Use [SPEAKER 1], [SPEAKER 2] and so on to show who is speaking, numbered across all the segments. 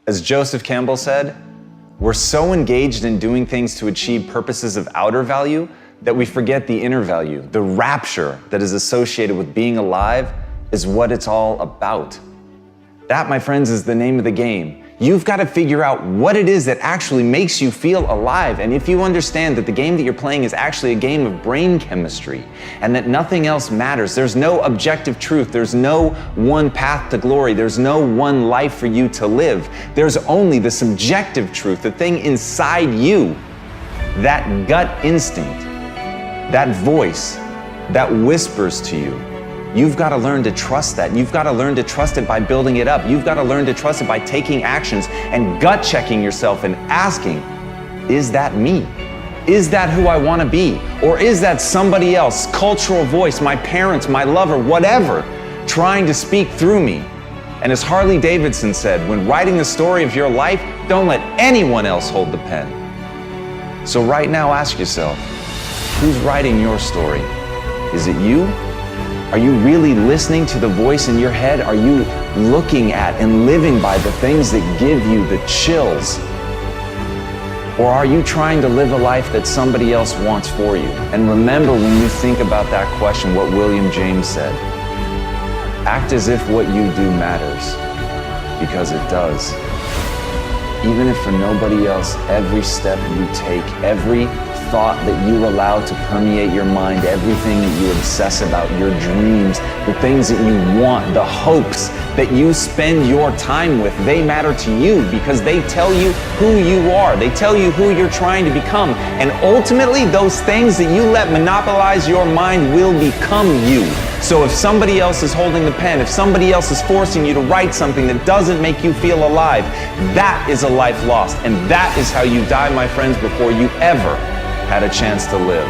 [SPEAKER 1] As Joseph Campbell said, we're so engaged in doing things to achieve purposes of outer value that we forget the inner value. The rapture that is associated with being alive is what it's all about. That, my friends, is the name of the game. You've got to figure out what it is that actually makes you feel alive. And if you understand that the game that you're playing is actually a game of brain chemistry and that nothing else matters, there's no objective truth, there's no one path to glory, there's no one life for you to live. There's only the subjective truth, the thing inside you, that gut instinct, that voice that whispers to you. You've got to learn to trust that. You've got to learn to trust it by building it up. You've got to learn to trust it by taking actions and gut checking yourself and asking, is that me? Is that who I want to be? Or is that somebody else, cultural voice, my parents, my lover, whatever, trying to speak through me? And as Harley Davidson said, when writing the story of your life, don't let anyone else hold the pen. So right now, ask yourself, who's writing your story? Is it you? Are you really listening to the voice in your head? Are you looking at and living by the things that give you the chills? Or are you trying to live a life that somebody else wants for you? And remember, when you think about that question, what William James said, act as if what you do matters, because it does. Even if for nobody else, every step you take, every thought that you allow to permeate your mind, everything that you obsess about, your dreams, the things that you want, the hopes that you spend your time with, they matter to you because they tell you who you are. They tell you who you're trying to become. And ultimately, those things that you let monopolize your mind will become you. So if somebody else is holding the pen, if somebody else is forcing you to write something that doesn't make you feel alive, that is a life lost. And that is how you die, my friends, before you ever had a chance to live.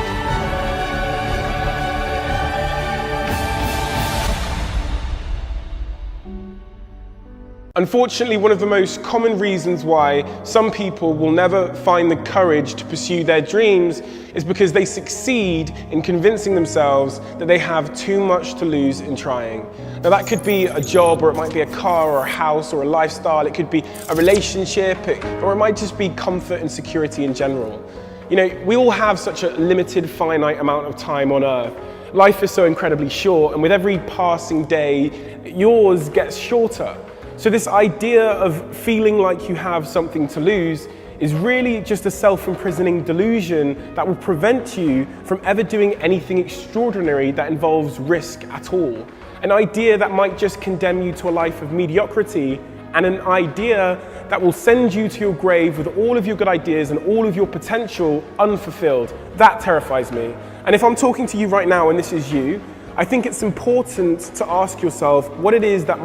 [SPEAKER 2] Unfortunately, one of the most common reasons why some people will never find the courage to pursue their dreams is because they succeed in convincing themselves that they have too much to lose in trying. Now that could be a job, or it might be a car or a house or a lifestyle, it could be a relationship, or it might just be comfort and security in general. You know, we all have such a limited, finite amount of time on Earth. Life is so incredibly short, and with every passing day, yours gets shorter. So this idea of feeling like you have something to lose is really just a self-imprisoning delusion that will prevent you from ever doing anything extraordinary that involves risk at all. An idea that might just condemn you to a life of mediocrity, and an idea that will send you to your grave with all of your good ideas and all of your potential unfulfilled. That terrifies me. And if I'm talking to you right now and this is you, I think it's important to ask yourself what it is that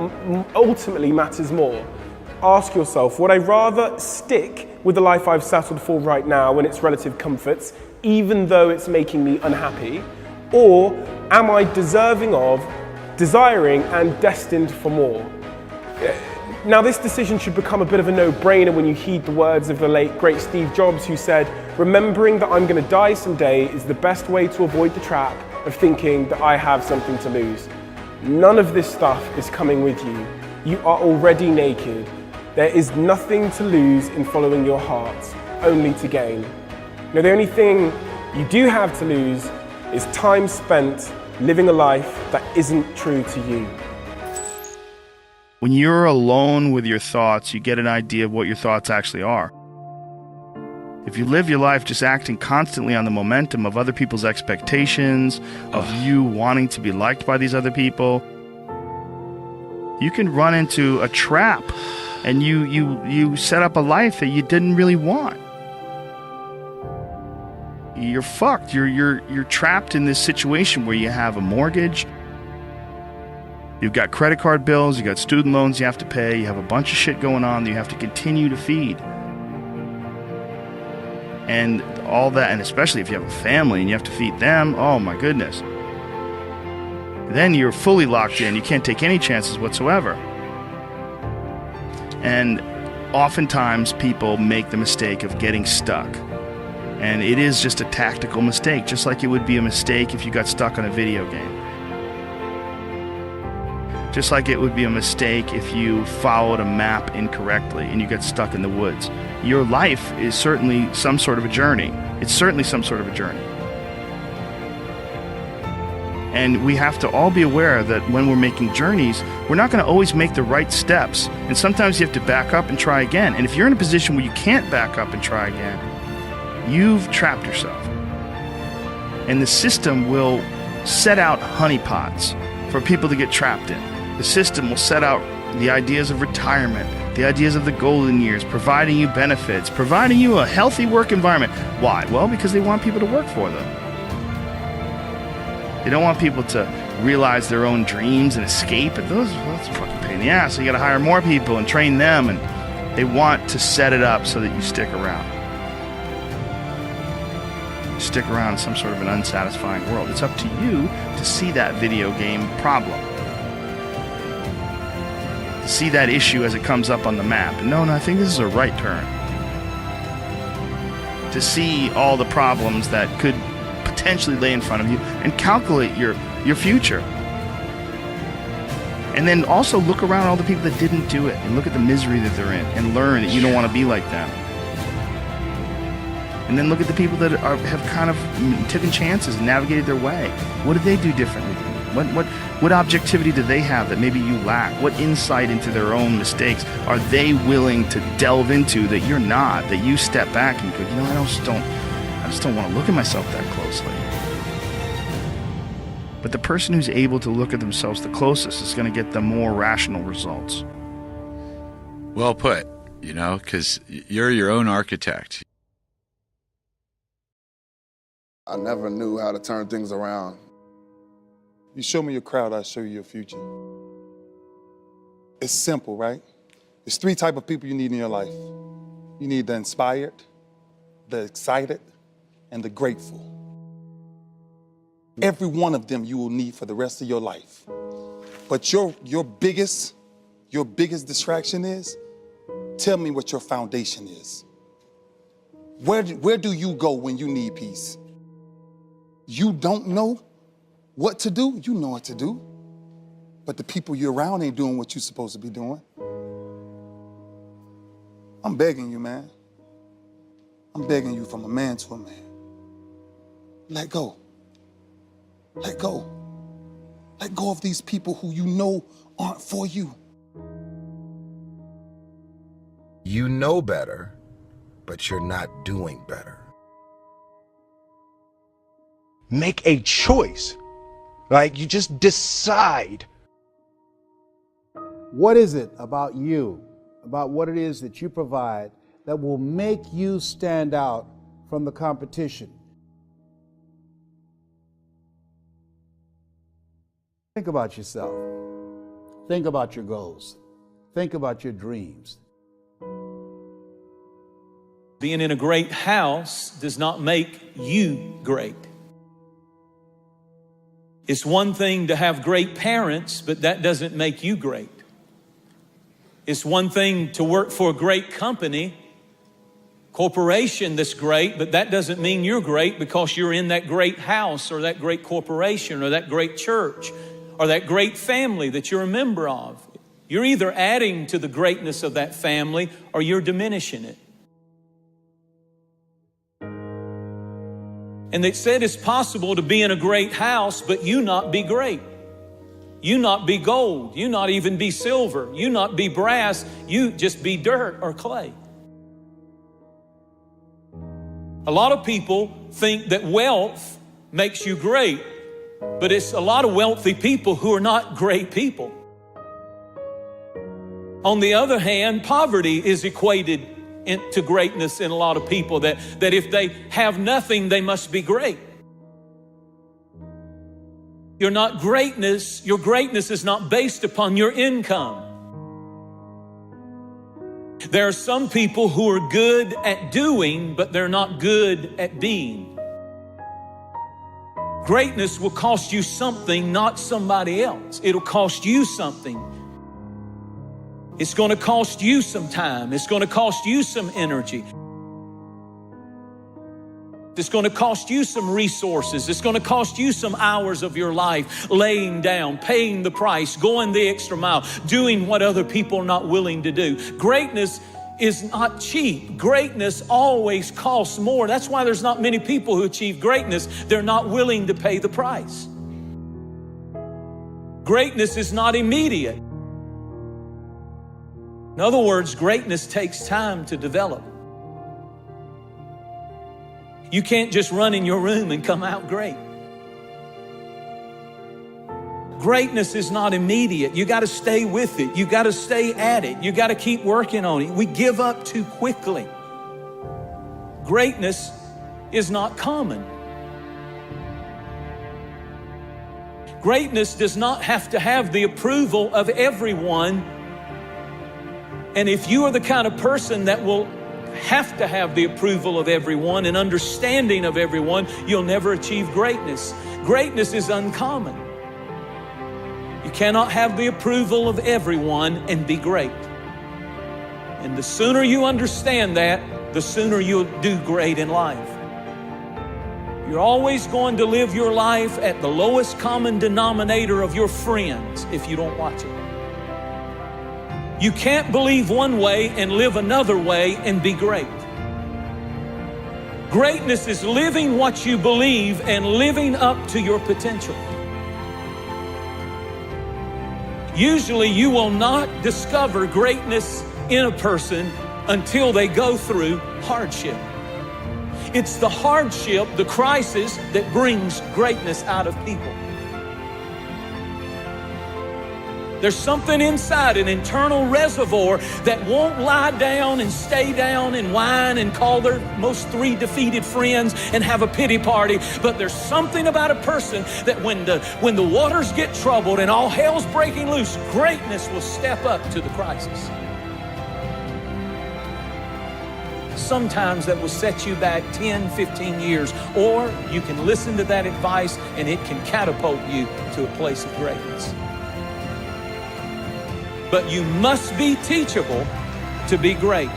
[SPEAKER 2] ultimately matters more. Ask yourself, would I rather stick with the life I've settled for right now and its relative comforts, even though it's making me unhappy? Or am I deserving of, desiring, and destined for more? Now, this decision should become a bit of a no-brainer when you heed the words of the late, great Steve Jobs, who said, remembering that I'm going to die someday is the best way to avoid the trap of thinking that I have something to lose. None of this stuff is coming with you. You are already naked. There is nothing to lose in following your heart, only to gain. Now, the only thing you do have to lose is time spent living a life that isn't true to you.
[SPEAKER 3] When you're alone with your thoughts, you get an idea of what your thoughts actually are. If you live your life just acting constantly on the momentum of other people's expectations, of you wanting to be liked by these other people, you can run into a trap, and you set up a life that you didn't really want. You're fucked. You're trapped in this situation where you have a mortgage, you've got credit card bills, you've got student loans you have to pay, you have a bunch of shit going on that you have to continue to feed. And all that, and especially if you have a family and you have to feed them, oh my goodness. Then you're fully locked in, you can't take any chances whatsoever. And oftentimes people make the mistake of getting stuck. And it is just a tactical mistake, just like it would be a mistake if you got stuck on a video game. Just like it would be a mistake if you followed a map incorrectly and you get stuck in the woods. Your life is certainly some sort of a journey. It's certainly some sort of a journey. And we have to all be aware that when we're making journeys, we're not going to always make the right steps. And sometimes you have to back up and try again. And if you're in a position where you can't back up and try again, you've trapped yourself. And the system will set out honeypots for people to get trapped in. The system will set out the ideas of retirement, the ideas of the golden years, providing you benefits, providing you a healthy work environment. Why? Well, because they want people to work for them. They don't want people to realize their own dreams and escape. But that's a fucking pain in the ass. So you got to hire more people and train them, and they want to set it up so that you stick around. You stick around in some sort of an unsatisfying world. It's up to you to see that video game problem. See that issue as it comes up on the map. And no, I think this is a right turn. To see all the problems that could potentially lay in front of you and calculate your future. And then also look around all the people that didn't do it and look at the misery that they're in and learn that you don't want to be like them. And then look at the people that have kind of taken chances and navigated their way. What did they do differently? What objectivity do they have that maybe you lack? What insight into their own mistakes are they willing to delve into that you're not, that you step back and go, you know, I just don't want to look at myself that closely. But the person who's able to look at themselves the closest is going to get the more rational results.
[SPEAKER 4] Well put, because you're your own architect.
[SPEAKER 5] I never knew how to turn things around. You show me your crowd, I'll show you your future. It's simple, right? There's 3 types of people you need in your life. You need the inspired, the excited, and the grateful. Every one of them you will need for the rest of your life. But your biggest distraction is, tell me what your foundation is. Where do you go when you need peace? You don't know what to do? You know what to do. But the people you're around ain't doing what you're supposed to be doing. I'm begging you, man. I'm begging you from a man to a man. Let go. Let go. Let go of these people who you know aren't for you.
[SPEAKER 6] You know better, but you're not doing better.
[SPEAKER 7] Make a choice. Like, you just decide.
[SPEAKER 8] What is it about you, about what it is that you provide, that will make you stand out from the competition? Think about yourself. Think about your goals. Think about your dreams.
[SPEAKER 9] Being in a great house does not make you great. It's one thing to have great parents, but that doesn't make you great. It's one thing to work for a great company, corporation that's great, but that doesn't mean you're great because you're in that great house or that great corporation or that great church or that great family that you're a member of. You're either adding to the greatness of that family or you're diminishing it. And they said it's possible to be in a great house, but you not be great. You not be gold. You not even be silver. You not be brass. You just be dirt or clay. A lot of people think that wealth makes you great, but it's a lot of wealthy people who are not great people. On the other hand, poverty is equated to greatness in a lot of people, that if they have nothing, they must be great. You're not greatness. Your greatness is not based upon your income. There are some people who are good at doing, but they're not good at being. Greatness will cost you something, not somebody else. It'll cost you something. It's going to cost you some time. It's going to cost you some energy. It's going to cost you some resources. It's going to cost you some hours of your life, laying down, paying the price, going the extra mile, doing what other people are not willing to do. Greatness is not cheap. Greatness always costs more. That's why there's not many people who achieve greatness. They're not willing to pay the price. Greatness is not immediate. In other words, greatness takes time to develop. You can't just run in your room and come out great. Greatness is not immediate. You got to stay with it. You got to stay at it. You got to keep working on it. We give up too quickly. Greatness is not common. Greatness does not have to have the approval of everyone. And if you are the kind of person that will have to have the approval of everyone and understanding of everyone, you'll never achieve greatness. Greatness is uncommon. You cannot have the approval of everyone and be great. And the sooner you understand that, the sooner you'll do great in life. You're always going to live your life at the lowest common denominator of your friends if you don't watch it. You can't believe one way and live another way and be great. Greatness is living what you believe and living up to your potential. Usually you will not discover greatness in a person until they go through hardship. It's the hardship, the crisis, that brings greatness out of people. There's something inside, an internal reservoir that won't lie down and stay down and whine and call their most 3 defeated friends and have a pity party. But there's something about a person that when the waters get troubled and all hell's breaking loose, greatness will step up to the crisis. Sometimes that will set you back 10, 15 years, or you can listen to that advice and it can catapult you to a place of greatness. But you must be teachable to be great.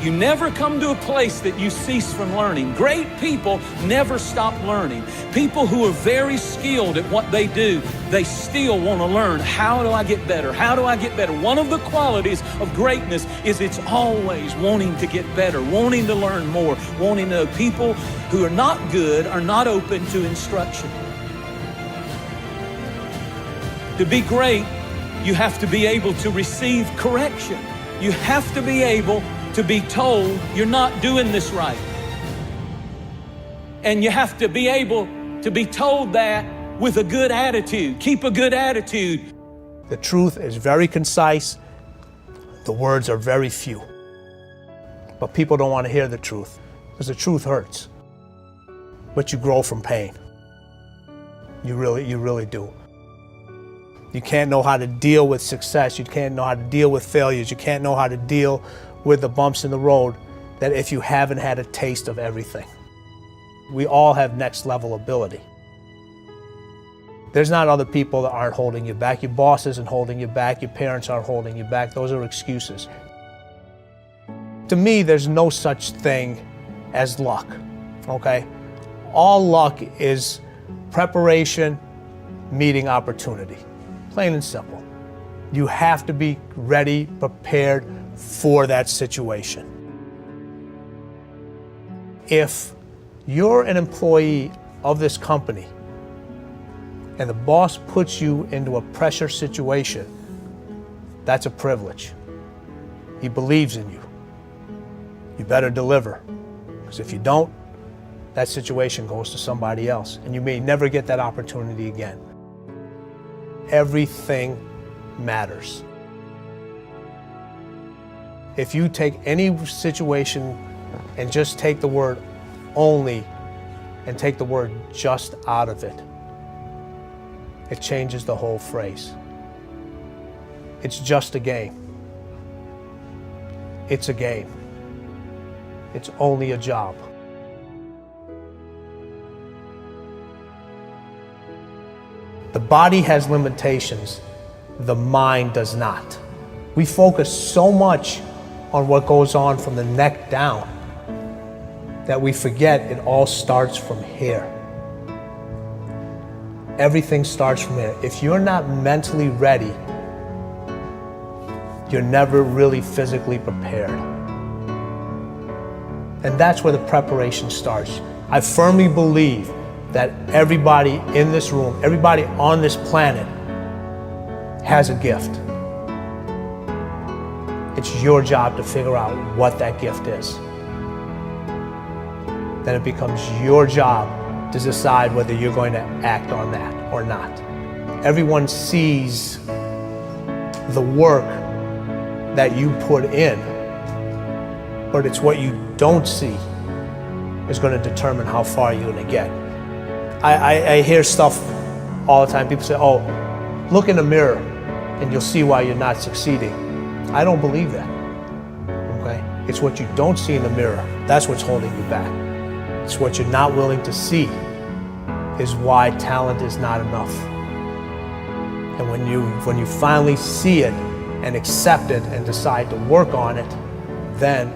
[SPEAKER 9] You never come to a place that you cease from learning. Great people never stop learning. People who are very skilled at what they do, they still want to learn. How do I get better? How do I get better? One of the qualities of greatness is it's always wanting to get better, wanting to learn more, wanting to know. People who are not good are not open to instruction. To be great, you have to be able to receive correction. You have to be able to be told you're not doing this right. And you have to be able to be told that with a good attitude. Keep a good attitude.
[SPEAKER 10] The truth is very concise. The words are very few. But people don't want to hear the truth because the truth hurts. But you grow from pain. You really do. You can't know how to deal with success. You can't know how to deal with failures. You can't know how to deal with the bumps in the road that if you haven't had a taste of everything. We all have next level ability. There's not other people that aren't holding you back. Your boss isn't holding you back. Your parents aren't holding you back. Those are excuses. To me, there's no such thing as luck, okay? All luck is preparation meeting opportunity. Plain and simple. You have to be ready, prepared for that situation. If you're an employee of this company and the boss puts you into a pressure situation, that's a privilege. He believes in you. You better deliver. Because if you don't, that situation goes to somebody else, and you may never get that opportunity again. Everything matters. If you take any situation and just take the word only and take the word just out of it, it changes the whole phrase. It's just a game. It's a game. It's only a job. The body has limitations, the mind does not. We focus so much on what goes on from the neck down, that we forget it all starts from here. Everything starts from here. If you're not mentally ready, you're never really physically prepared. And that's where the preparation starts. I firmly believe that everybody in this room, everybody on this planet has a gift. It's your job to figure out what that gift is. Then it becomes your job to decide whether you're going to act on that or not. Everyone sees the work that you put in, but it's what you don't see is going to determine how far you're going to get. I hear stuff all the time. People say, oh, look in the mirror and you'll see why you're not succeeding. I don't believe that, okay? It's what you don't see in the mirror. That's what's holding you back. It's what you're not willing to see is why talent is not enough. And when you finally see it and accept it and decide to work on it, then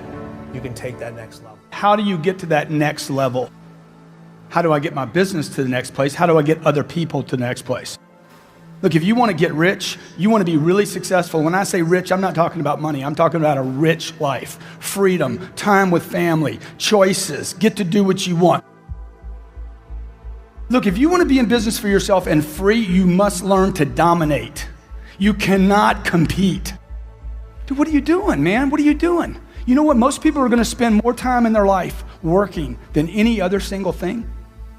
[SPEAKER 10] you can take that next level.
[SPEAKER 11] How do you get to that next level? How do I get my business to the next place? How do I get other people to the next place? Look, if you want to get rich, you want to be really successful. When I say rich, I'm not talking about money. I'm talking about a rich life, freedom, time with family, choices, get to do what you want. Look, if you want to be in business for yourself and free, you must learn to dominate. You cannot compete. Dude, what are you doing, man? What are you doing? You know what? Most people are going to spend more time in their life working than any other single thing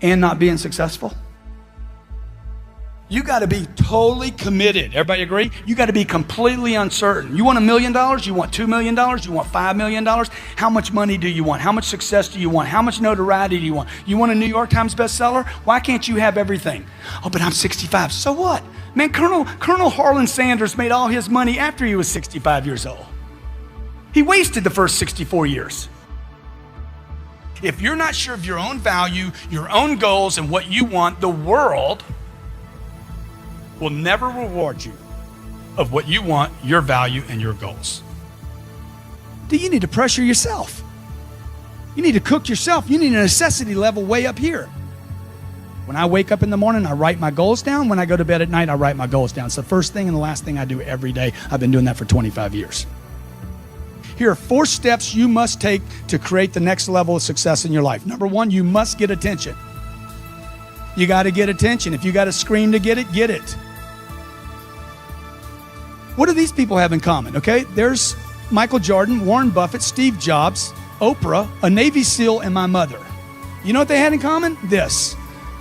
[SPEAKER 11] and not being successful. You got to be totally committed. Everybody agree? You got to be completely uncertain. You want $1 million? You want $2 million? You want $5 million? How much money do you want? How much success do you want? How much notoriety do you want? You want a New York Times bestseller? Why can't you have everything? Oh, but I'm 65. So what? Man, Colonel Harlan Sanders made all his money after he was 65 years old. He wasted the first 64 years. If you're not sure of your own value, your own goals, and what you want, the world will never reward you of what you want, your value, and your goals. You need to pressure yourself. You need to cook yourself. You need a necessity level way up here. When I wake up in the morning, I write my goals down. When I go to bed at night, I write my goals down. It's the first thing and the last thing I do every day. I've been doing that for 25 years. Here are 4 steps you must take to create the next level of success in your life. Number 1, you must get attention. You got to get attention. If you got to scream to get it, get it. What do these people have in common? Okay, there's Michael Jordan, Warren Buffett, Steve Jobs, Oprah, a Navy SEAL, and my mother. You know what they had in common? This.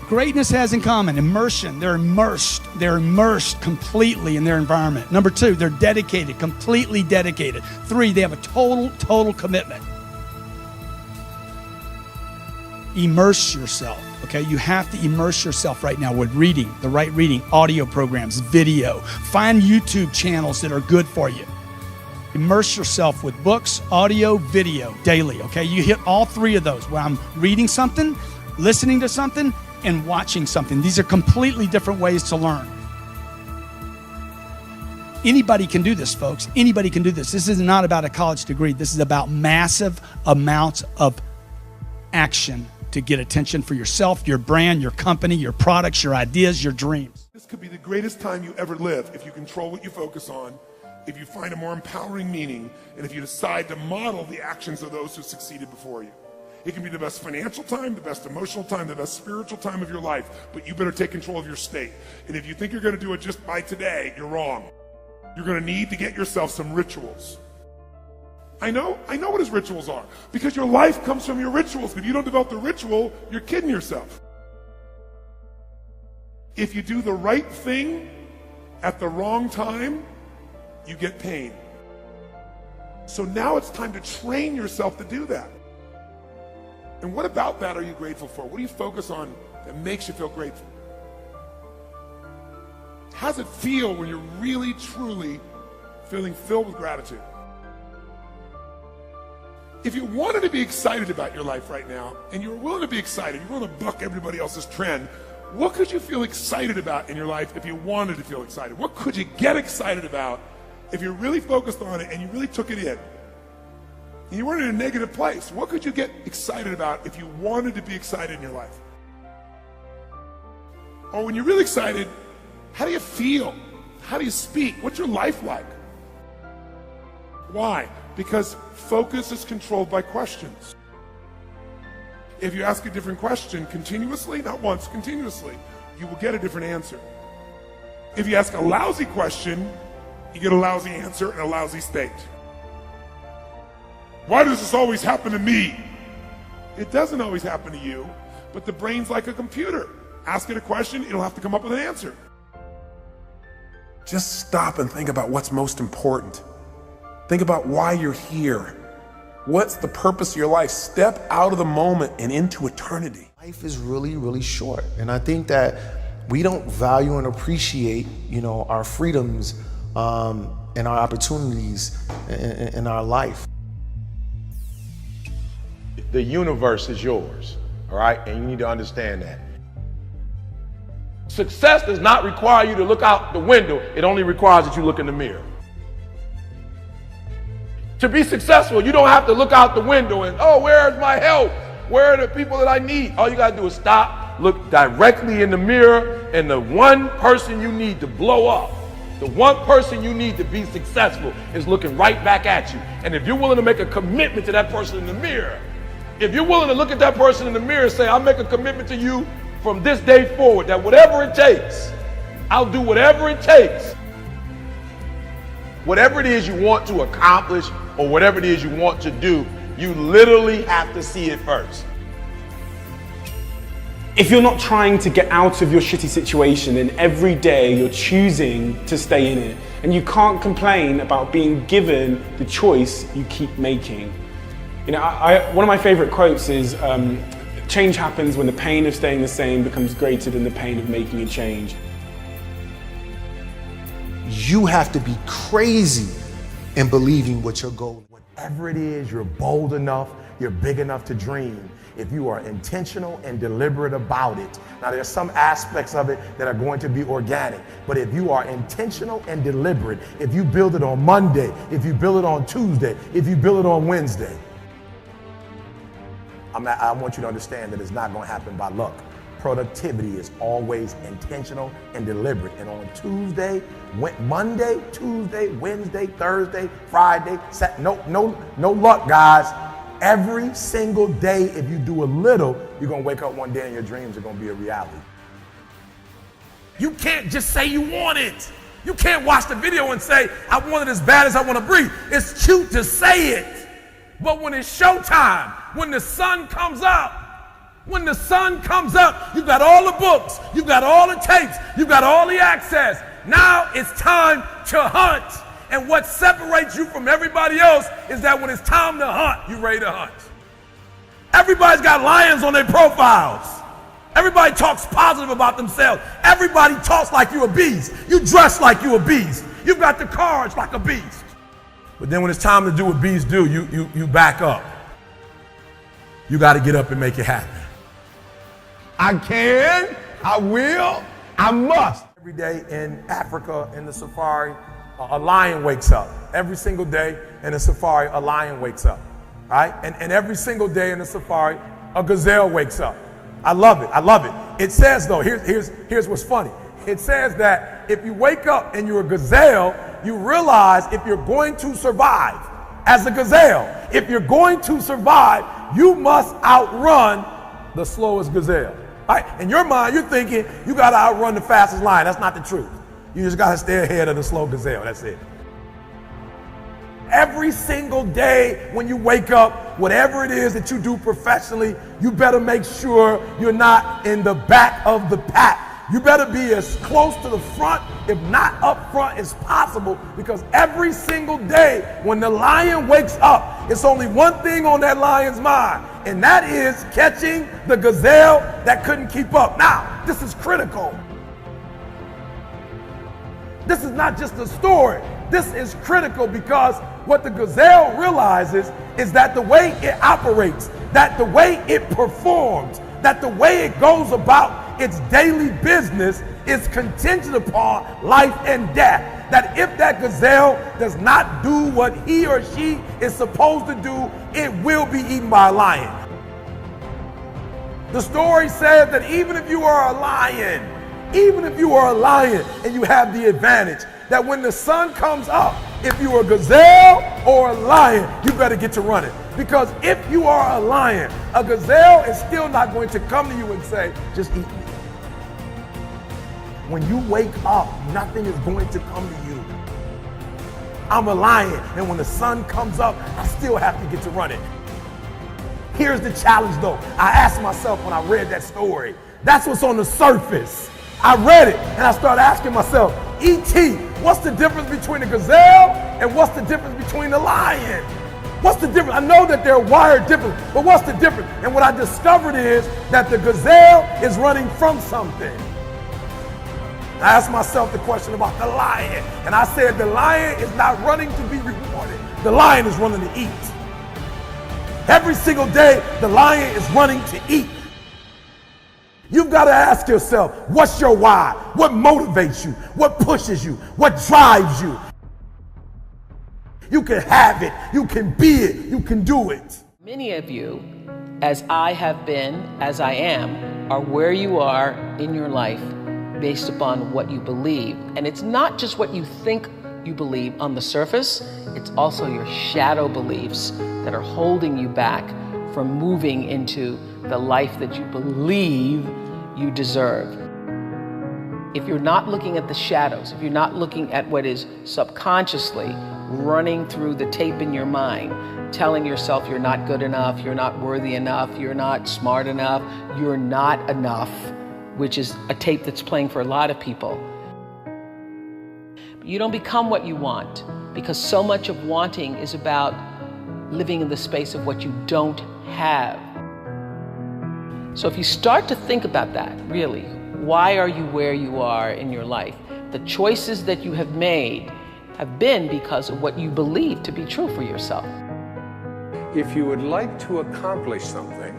[SPEAKER 11] Greatness has in common immersion. They're immersed completely in their environment. Number 2, they're dedicated, completely dedicated. 3, they have a total commitment. Immerse yourself, okay? You have to immerse yourself right now with reading, the right reading, audio programs, video. Find YouTube channels that are good for you. Immerse yourself with books, audio, video, daily, okay? You hit all 3 of those, where I'm reading something, listening to something, and watching something. These are completely different ways to learn. Anybody can do this, folks. Anybody can do this. This is not about a college degree. This is about massive amounts of action to get attention for yourself, your brand, your company, your products, your ideas, your dreams.
[SPEAKER 12] This could be the greatest time you ever live if you control what you focus on, if you find a more empowering meaning, and if you decide to model the actions of those who succeeded before you. It can be the best financial time, the best emotional time, the best spiritual time of your life, but you better take control of your state. And if you think you're going to do it just by today, you're wrong. You're going to need to get yourself some rituals. I know what his rituals are, because your life comes from your rituals. If you don't develop the ritual, you're kidding yourself. If you do the right thing at the wrong time, you get pain. So now it's time to train yourself to do that. And what about that are you grateful for? What do you focus on that makes you feel grateful? How does it feel when you're really, truly feeling filled with gratitude? If you wanted to be excited about your life right now, and you're willing to be excited, you're willing to buck everybody else's trend, what could you feel excited about in your life if you wanted to feel excited? What could you get excited about if you're really focused on it and you really took it in? and you weren't in a negative place, what could you get excited about if you wanted to be excited in your life? Or when you're really excited, how do you feel? How do you speak? What's your life like? Why? Because focus is controlled by questions. If you ask a different question continuously, not once, continuously, you will get a different answer. If you ask a lousy question, you get a lousy answer and a lousy state. Why does this always happen to me? It doesn't always happen to you, but the brain's like a computer. Ask it a question, it'll have to come up with an answer. Just stop and think about what's most important. Think about why you're here. What's the purpose of your life? Step out of the moment and into eternity.
[SPEAKER 7] Life is really, really short. And I think that we don't value and appreciate, our freedoms and our opportunities in our life.
[SPEAKER 13] The universe is yours, all right? And you need to understand that. Success does not require you to look out the window. It only requires that you look in the mirror. To be successful, you don't have to look out the window and, oh, where's my help? Where are the people that I need? All you gotta do is stop, look directly in the mirror, and the one person you need to blow up, the one person you need to be successful is looking right back at you. And if you're willing to make a commitment to that person in the mirror, if you're willing to look at that person in the mirror and say, I'll make a commitment to you from this day forward, that whatever it takes, I'll do whatever it takes. Whatever it is you want to accomplish or whatever it is you want to do, you literally have to see it first.
[SPEAKER 2] If you're not trying to get out of your shitty situation, then every day you're choosing to stay in it. And you can't complain about being given the choice you keep making. One of my favorite quotes is, change happens when the pain of staying the same becomes greater than the pain of making a change.
[SPEAKER 7] You have to be crazy in believing what your goal is.
[SPEAKER 13] Whatever it is, you're bold enough, you're big enough to dream. If you are intentional and deliberate about it. Now there's some aspects of it that are going to be organic, but if you are intentional and deliberate, if you build it on Monday, if you build it on Tuesday, if you build it on Wednesday, I want you to understand that it's not going to happen by luck. Productivity is always intentional and deliberate. And on Tuesday, Monday, Tuesday, Wednesday, Thursday, Friday, no luck, guys. Every single day, if you do a little, you're going to wake up one day and your dreams are going to be a reality. You can't just say you want it. You can't watch the video and say, I want it as bad as I want to breathe. It's cute to say it. But when it's showtime, when the sun comes up, you've got all the books, you've got all the tapes, you've got all the access. Now it's time to hunt. And what separates you from everybody else is that when it's time to hunt, you're ready to hunt. Everybody's got lions on their profiles. Everybody talks positive about themselves. Everybody talks like you're a beast. You dress like you're a beast. You've got the courage like a beast. But then when it's time to do what beasts do, you back up. You got to get up and make it happen. I can, I will, I must. Every day in Africa, in the safari, a lion wakes up. Every single day in the safari, a lion wakes up. Right? And every single day in the safari, a gazelle wakes up. I love it. I love it. It says, though, here's what's funny. It says that if you wake up and you're a gazelle, you realize if you're going to survive as a gazelle, if you're going to survive, you must outrun the slowest gazelle. Right? In your mind, you're thinking you got to outrun the fastest lion. That's not the truth. You just got to stay ahead of the slow gazelle. That's it. Every single day when you wake up, whatever it is that you do professionally, you better make sure you're not in the back of the pack. You better be as close to the front, if not up front, as possible, because every single day when the lion wakes up, it's only one thing on that lion's mind, and that is catching the gazelle that couldn't keep up. Now, this is critical. This is not just a story. This is critical because what the gazelle realizes is that the way it operates, that the way it performs, that the way it goes about its daily business is contingent upon life and death. that if that gazelle does not do what he or she is supposed to do, it will be eaten by a lion. The story says that even if you are a lion and you have the advantage, that when the sun comes up, if you are a gazelle or a lion, you better get to running. Because if you are a lion, a gazelle is still not going to come to you and say, just eat me. When you wake up, nothing is going to come to you. I'm a lion, and when the sun comes up, I still have to get to running. Here's the challenge though. I asked myself when I read that story, that's what's on the surface. I read it and I started asking myself, E.T., what's the difference between a gazelle and what's the difference between a lion? What's the difference? I know that they're wired different, but what's the difference? And what I discovered is that the gazelle is running from something. I asked myself the question about the lion, and I said the lion is not running to be rewarded. The lion is running to eat. Every single day, the lion is running to eat. You've got to ask yourself, what's your why? What motivates you? What pushes you? What drives you? You can have it. You can be it. You can do it.
[SPEAKER 14] Many of you, as I have been, as I am, are where you are in your life based upon what you believe. And it's not just what you think you believe on the surface, it's also your shadow beliefs that are holding you back from moving into the life that you believe you deserve. If you're not looking at the shadows, if you're not looking at what is subconsciously running through the tape in your mind, telling yourself you're not good enough, you're not worthy enough, you're not smart enough, you're not enough, which is a tape that's playing for a lot of people. You don't become what you want, because so much of wanting is about living in the space of what you don't have. So if you start to think about that, really, why are you where you are in your life? The choices that you have made have been because of what you believe to be true for yourself.
[SPEAKER 15] If you would like to accomplish something,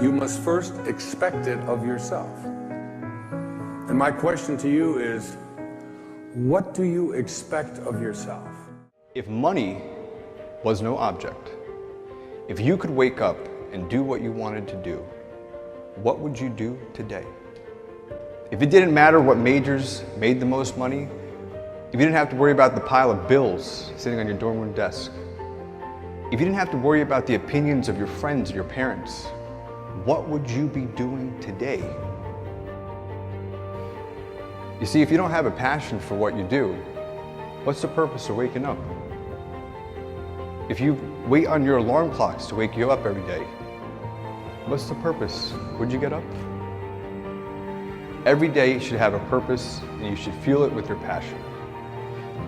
[SPEAKER 15] you must first expect it of yourself. And my question to you is, what do you expect of yourself?
[SPEAKER 16] If money was no object, if you could wake up and do what you wanted to do, what would you do today? If it didn't matter what majors made the most money, if you didn't have to worry about the pile of bills sitting on your dorm room desk, if you didn't have to worry about the opinions of your friends or your parents, what would you be doing today? You see, if you don't have a passion for what you do, what's the purpose of waking up? If you wait on your alarm clocks to wake you up every day, what's the purpose? Would you get up? Every day should have a purpose, and you should feel it with your passion.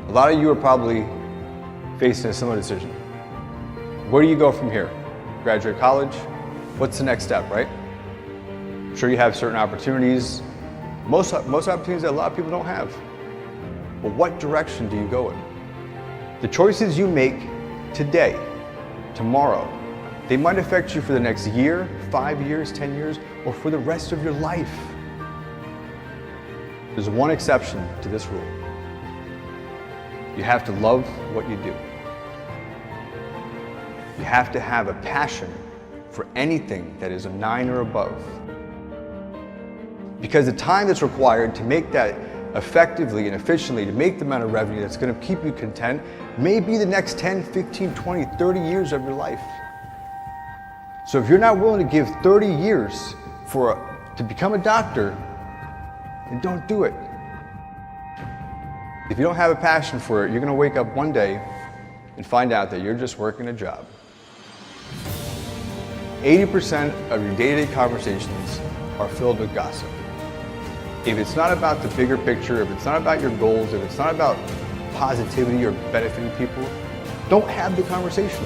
[SPEAKER 16] A lot of you are probably facing a similar decision. Where do you go from here? Graduate college? What's the next step, right? I'm sure you have certain opportunities, most opportunities that a lot of people don't have. But what direction do you go in? The choices you make today, tomorrow, they might affect you for the next year, 5 years, 10 years, or for the rest of your life. There's one exception to this rule. You have to love what you do. You have to have a passion for anything that is a 9 or above. Because the time that's required to make that effectively and efficiently, to make the amount of revenue that's going to keep you content, may be the next 10, 15, 20, 30 years of your life. So if you're not willing to give 30 years to become a doctor, then don't do it. If you don't have a passion for it, you're going to wake up one day and find out that you're just working a job. 80% of your day-to-day conversations are filled with gossip. If it's not about the bigger picture, if it's not about your goals, if it's not about positivity or benefiting people, don't have the conversation.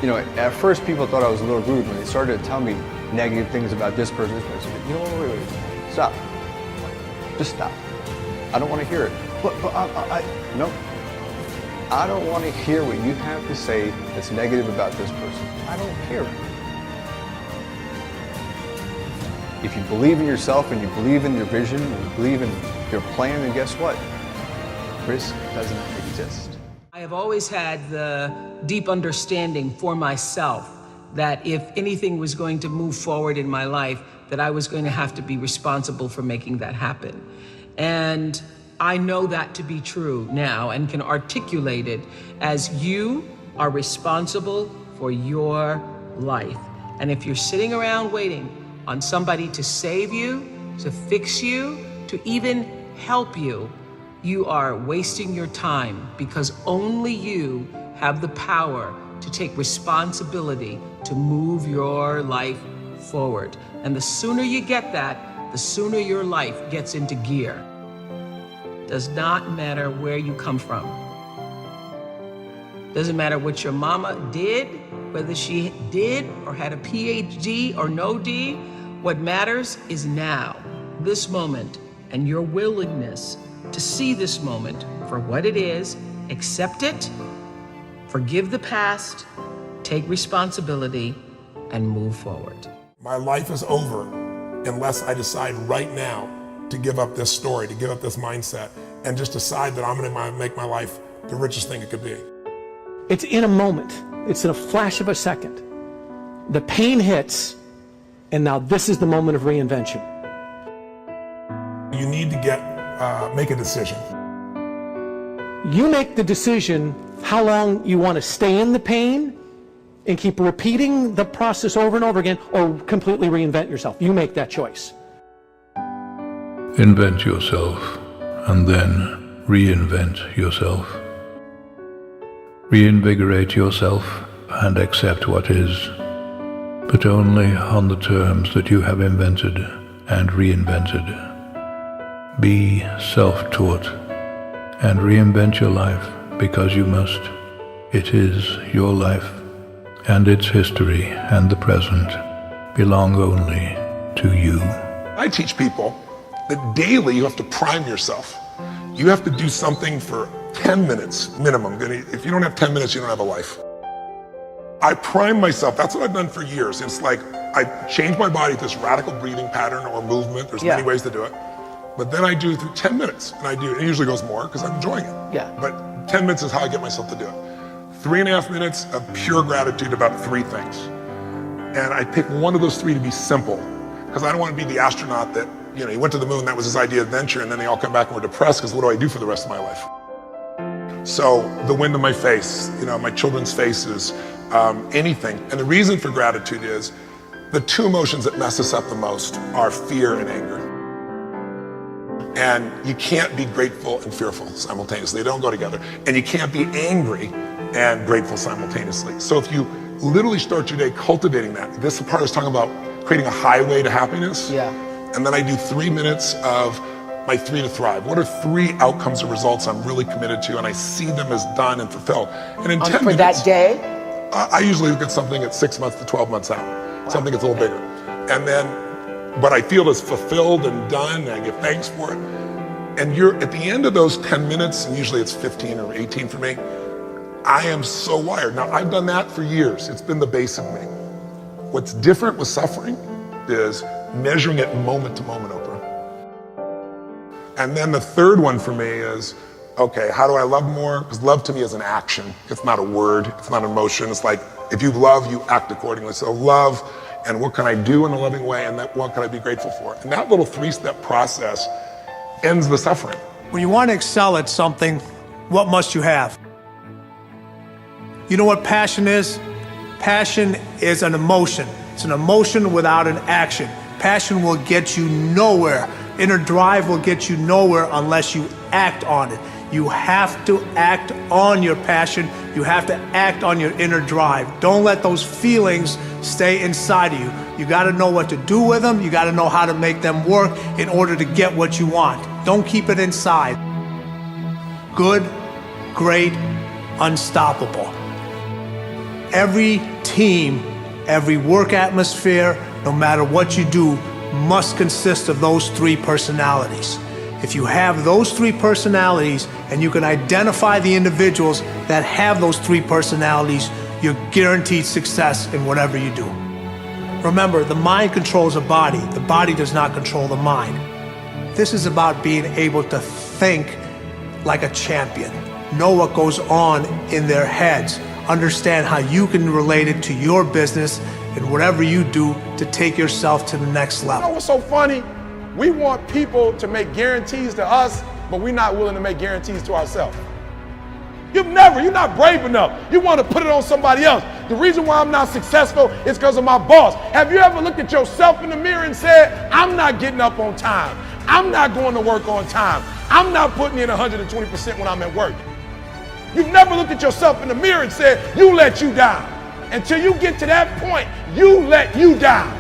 [SPEAKER 16] You know, at first people thought I was a little rude when they started to tell me negative things about this person, this person. You know what, wait, stop. Just stop. I don't want to hear it. No. I don't want to hear what you have to say that's negative about this person. I don't care. If you believe in yourself and you believe in your vision and you believe in your plan, then guess what? Risk doesn't exist.
[SPEAKER 14] I have always had the deep understanding for myself that if anything was going to move forward in my life, that I was going to have to be responsible for making that happen. And I know that to be true now and can articulate it as you are responsible for your life. And if you're sitting around waiting on somebody to save you, to fix you, to even help you, you are wasting your time, because only you have the power to take responsibility to move your life forward. And the sooner you get that, the sooner your life gets into gear. Does not matter where you come from. Doesn't matter what your mama did, whether she did or had a PhD or no D. What matters is now, this moment, and your willingness to see this moment for what it is, accept it, forgive the past, take responsibility, and move forward.
[SPEAKER 12] My life is over unless I decide right now to give up this story, to give up this mindset, and just decide that I'm gonna make my life the richest thing it could be.
[SPEAKER 10] It's in a moment. It's in a flash of a second. The pain hits, and now this is the moment of reinvention.
[SPEAKER 12] You need to make a decision.
[SPEAKER 10] You make the decision how long you want to stay in the pain and keep repeating the process over and over again, or completely reinvent yourself. You make that choice.
[SPEAKER 17] Invent yourself and then reinvent yourself. Reinvigorate yourself and accept what is, but only on the terms that you have invented and reinvented. Be self-taught and reinvent your life because you must. It is your life, and its history and the present belong only to you.
[SPEAKER 12] I teach people that daily you have to prime yourself. You have to do something for 10 minutes minimum. If you don't have 10 minutes, you don't have a life. I prime myself. That's what I've done for years. It's like I change my body to this radical breathing pattern or movement. There's many ways to do it. But then I do through 10 minutes, and it usually goes more because I'm enjoying it.
[SPEAKER 10] Yeah.
[SPEAKER 12] But 10 minutes is how I get myself to do it. 3.5 minutes of pure gratitude about 3 things. And I pick one of those 3 to be simple, because I don't want to be the astronaut that, he went to the moon, that was his idea of adventure, and then they all come back and were depressed because what do I do for the rest of my life? So the wind in my face, my children's faces, anything. And the reason for gratitude is the 2 emotions that mess us up the most are fear and anger. And you can't be grateful and fearful simultaneously. They don't go together. And you can't be angry and grateful simultaneously. So if you literally start your day cultivating that, this is the part I was talking about, creating a highway to happiness.
[SPEAKER 14] Yeah.
[SPEAKER 12] And then I do 3 minutes of my 3 to thrive. What are 3 outcomes or results I'm really committed to, and I see them as done and fulfilled. And in 10
[SPEAKER 14] for
[SPEAKER 12] minutes,
[SPEAKER 14] that day?
[SPEAKER 12] I usually look at something at 6 months to 12 months out. Wow. Something that's a little bigger. And then, but I feel as fulfilled and done, and I give thanks for it. And at the end of those 10 minutes, and usually it's 15 or 18 for me, I am so wired. Now, I've done that for years. It's been the base of me. What's different with suffering is measuring it moment to moment, Oprah. And then the third one for me is, okay, how do I love more? Because love to me is an action. It's not a word. It's not an emotion. It's like, if you love, you act accordingly. So love, and what can I do in a loving way, and what can I be grateful for? And that little 3-step process ends the suffering.
[SPEAKER 10] When you want to excel at something, what must you have? You know what passion is? Passion is an emotion. It's an emotion without an action. Passion will get you nowhere. Inner drive will get you nowhere unless you act on it. You have to act on your passion. You have to act on your inner drive. Don't let those feelings stay inside of you. You got to know what to do with them. You got to know how to make them work in order to get what you want. Don't keep it inside. Good, great, unstoppable. Every team, every work atmosphere, no matter what you do, must consist of those 3 personalities. If you have those 3 personalities and you can identify the individuals that have those 3 personalities, you're guaranteed success in whatever you do. Remember, the mind controls the body does not control the mind. This is about being able to think like a champion, know what goes on in their heads, understand how you can relate it to your business and whatever you do to take yourself to the next level.
[SPEAKER 13] You know what's so funny? We want people to make guarantees to us, but we're not willing to make guarantees to ourselves. You're not brave enough. You want to put it on somebody else. The reason why I'm not successful is because of my boss. Have you ever looked at yourself in the mirror and said, I'm not getting up on time. I'm not going to work on time. I'm not putting in 120% when I'm at work. You've never looked at yourself in the mirror and said, you let you down. Until you get to that point, you let you down.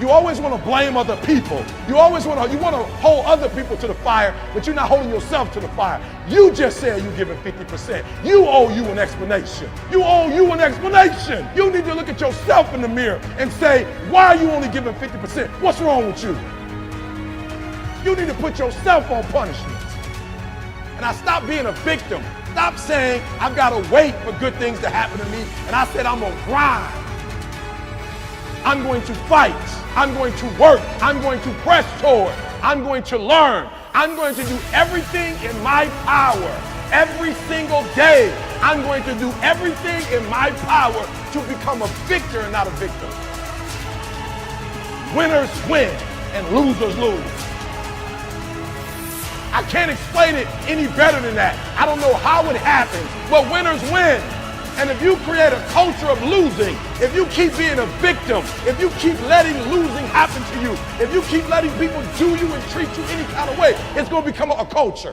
[SPEAKER 13] You always want to blame other people. You want to hold other people to the fire, but you're not holding yourself to the fire. You just said you're giving 50%. You owe you an explanation. You owe you an explanation. You need to look at yourself in the mirror and say, why are you only giving 50%? What's wrong with you? You need to put yourself on punishment. And I stopped being a victim. Stop saying, I've got to wait for good things to happen to me. And I said, I'm going to grind. I'm going to fight. I'm going to work. I'm going to press toward. I'm going to learn. I'm going to do everything in my power. Every single day, I'm going to do everything in my power to become a victor and not a victim. Winners win and losers lose. I can't explain it any better than that. I don't know how it happens, but winners win. And if you create a culture of losing, if you keep being a victim, if you keep letting losing happen to you, if you keep letting people do you and treat you any kind of way, it's going to become a culture.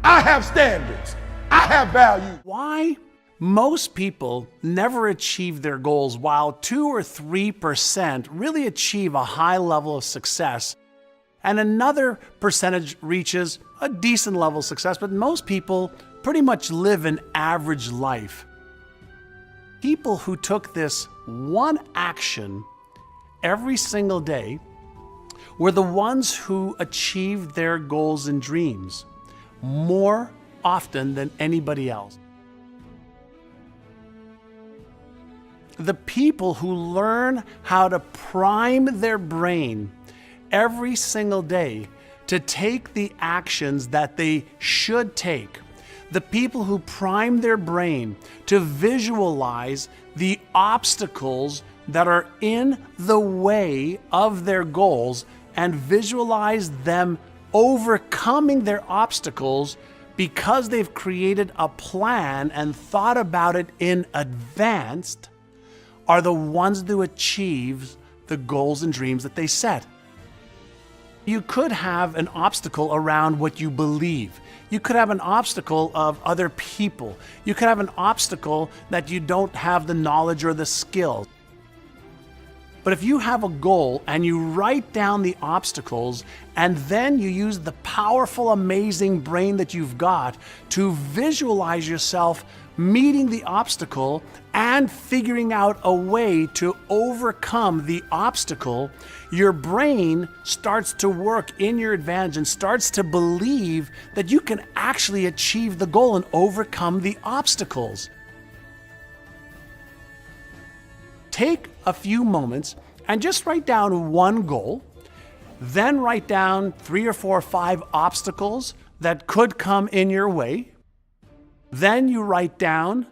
[SPEAKER 13] I have standards. I have value.
[SPEAKER 18] Why? Most people never achieve their goals, while 2 or 3% really achieve a high level of success. And another percentage reaches a decent level of success, but most people pretty much live an average life. People who took this one action every single day were the ones who achieved their goals and dreams more often than anybody else. The people who learn how to prime their brain every single day to take the actions that they should take, the people who prime their brain to visualize the obstacles that are in the way of their goals and visualize them overcoming their obstacles because they've created a plan and thought about it in advance, are the ones who achieve the goals and dreams that they set. You could have an obstacle around what you believe. You could have an obstacle of other people. You could have an obstacle that you don't have the knowledge or the skill. But if you have a goal and you write down the obstacles and then you use the powerful, amazing brain that you've got to visualize yourself meeting the obstacle and figuring out a way to overcome the obstacle, your brain starts to work in your advantage and starts to believe that you can actually achieve the goal and overcome the obstacles. Take a few moments and just write down one goal, then write down 3 or 4 or 5 obstacles that could come in your way. Then you write down,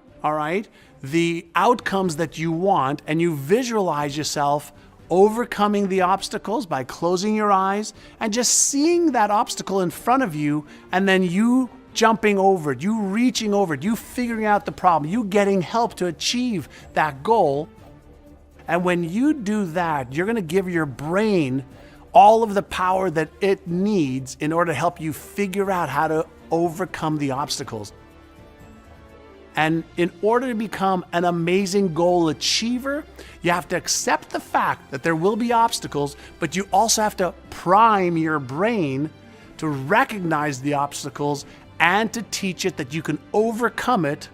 [SPEAKER 18] the outcomes that you want, and you visualize yourself overcoming the obstacles by closing your eyes and just seeing that obstacle in front of you, and then you jumping over it, you reaching over it, you figuring out the problem, you getting help to achieve that goal. And when you do that, you're going to give your brain all of the power that it needs in order to help you figure out how to overcome the obstacles. And in order to become an amazing goal achiever, you have to accept the fact that there will be obstacles, but you also have to prime your brain to recognize the obstacles and to teach it that you can overcome it.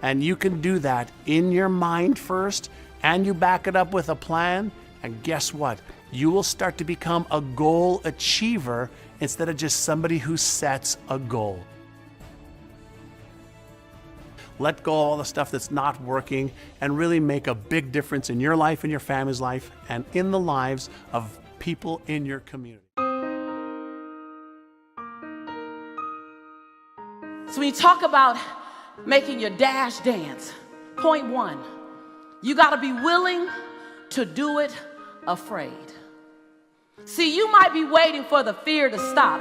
[SPEAKER 18] And you can do that in your mind first, and you back it up with a plan. And guess what? You will start to become a goal achiever instead of just somebody who sets a goal. let go of all the stuff that's not working, and really make a big difference in your life, in your family's life, and in the lives of people in your community.
[SPEAKER 14] So when you talk about making your dash dance, point one, you got to be willing to do it afraid. See, you might be waiting for the fear to stop.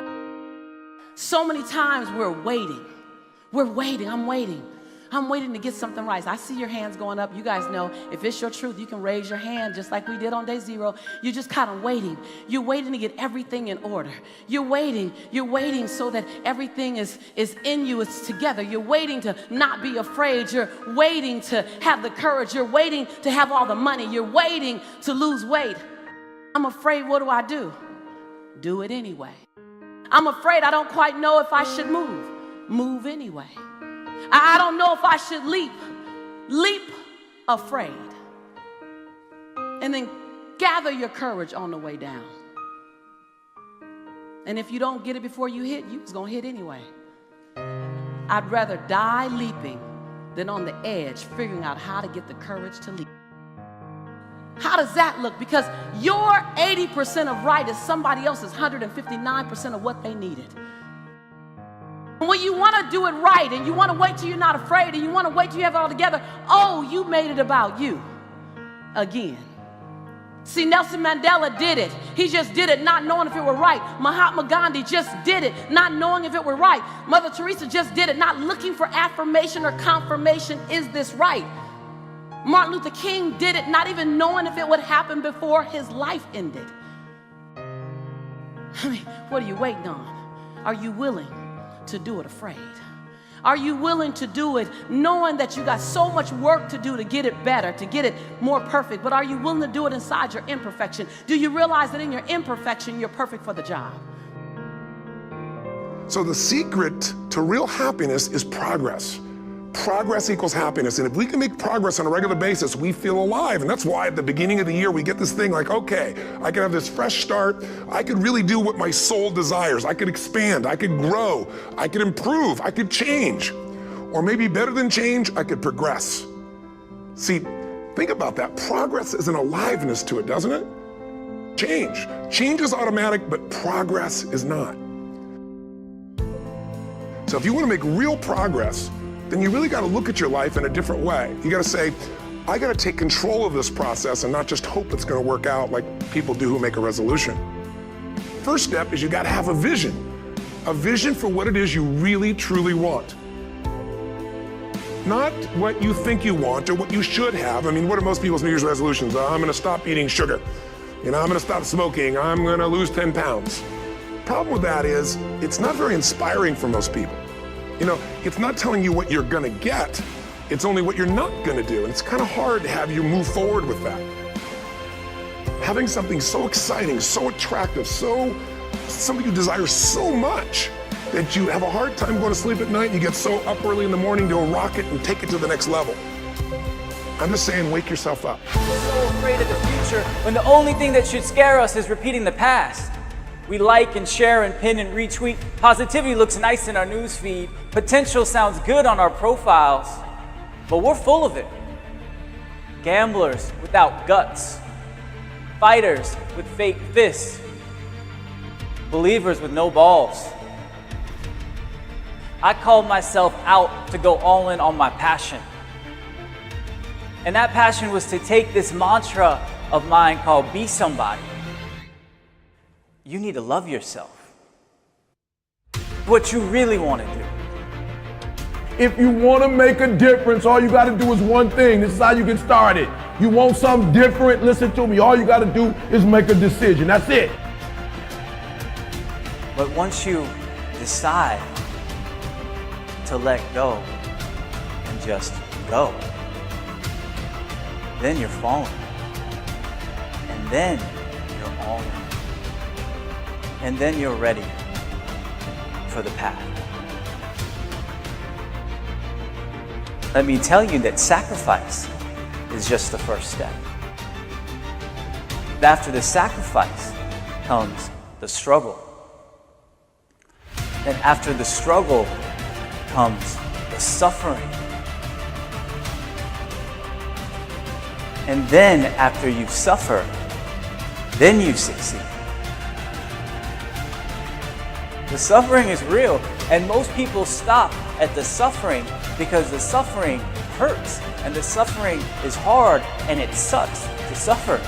[SPEAKER 14] So many times we're waiting. I'm waiting to get something right. I see your hands going up. You guys know if it's your truth, you can raise your hand just like we did on day 0. You're just kind of waiting. You're waiting to get everything in order. You're waiting so that everything is in you, it's together. You're waiting to not be afraid. You're waiting to have the courage. You're waiting to have all the money. You're waiting to lose weight. I'm afraid, what do? Do it anyway. I'm afraid I don't quite know if I should move. Move anyway. I don't know if I should leap. Leap afraid. And then gather your courage on the way down. And if you don't get it before you hit, you was gonna hit anyway. I'd rather die leaping than on the edge figuring out how to get the courage to leap. How does that look? Because your 80% of right is somebody else's 159% of what they needed. When you want to do it right and you want to wait till you're not afraid and you want to wait till you have it all together, oh, you made it about you again. See, Nelson Mandela did it. He just did it not knowing if it were right. Mahatma Gandhi just did it not knowing if it were right. Mother Teresa just did it not looking for affirmation or confirmation. Is this right? Martin Luther King did it not even knowing if it would happen before his life ended. I mean, what are you waiting on? Are you willing to do it afraid? Are you willing to do it knowing that you got so much work to do to get it better, to get it more perfect? But are you willing to do it inside your imperfection? Do you realize that in your imperfection, you're perfect for the job?
[SPEAKER 12] So the secret to real happiness is progress. Progress equals happiness. And if we can make progress on a regular basis, we feel alive. And that's why at the beginning of the year, we get this thing like, okay, I can have this fresh start. I could really do what my soul desires. I could expand. I could grow. I could improve. I could change. Or maybe better than change, I could progress. See, think about that. Progress is an aliveness to it, doesn't it? Change. Change is automatic, but progress is not. So if you want to make real progress, then you really got to look at your life in a different way. You got to say, I got to take control of this process and not just hope it's going to work out like people do who make a resolution. First step is you got to have a vision for what it is you really, truly want. Not what you think you want or what you should have. I mean, what are most people's New Year's resolutions? I'm going to stop eating sugar. I'm going to stop smoking. I'm going to lose 10 pounds. Problem with that is it's not very inspiring for most people. It's not telling you what you're gonna get, it's only what you're not gonna do. And it's kind of hard to have you move forward with that. Having something so exciting, so attractive, something you desire so much that you have a hard time going to sleep at night and you get so up early in the morning to rock it and take it to the next level. I'm just saying, wake yourself up.
[SPEAKER 19] We're so afraid of the future when the only thing that should scare us is repeating the past. We like and share and pin and retweet. Positivity looks nice in our newsfeed. Potential sounds good on our profiles, but we're full of it. Gamblers without guts. Fighters with fake fists. Believers with no balls. I called myself out to go all in on my passion. And that passion was to take this mantra of mine called Be Somebody. You need to love yourself. What you really want to do.
[SPEAKER 20] If you want to make a difference, all you got to do is one thing. This is how you get started. You want something different? Listen to me. All you got to do is make a decision. That's it.
[SPEAKER 19] But once you decide to let go and just go, then you're falling. And then you're all in. And then you're ready for the path. Let me tell you that sacrifice is just the first step. After the sacrifice comes the struggle. Then after the struggle comes the suffering. And then after you suffer, then you succeed. The suffering is real, and most people stop at the suffering because the suffering hurts, and the suffering is hard, and it sucks to suffer.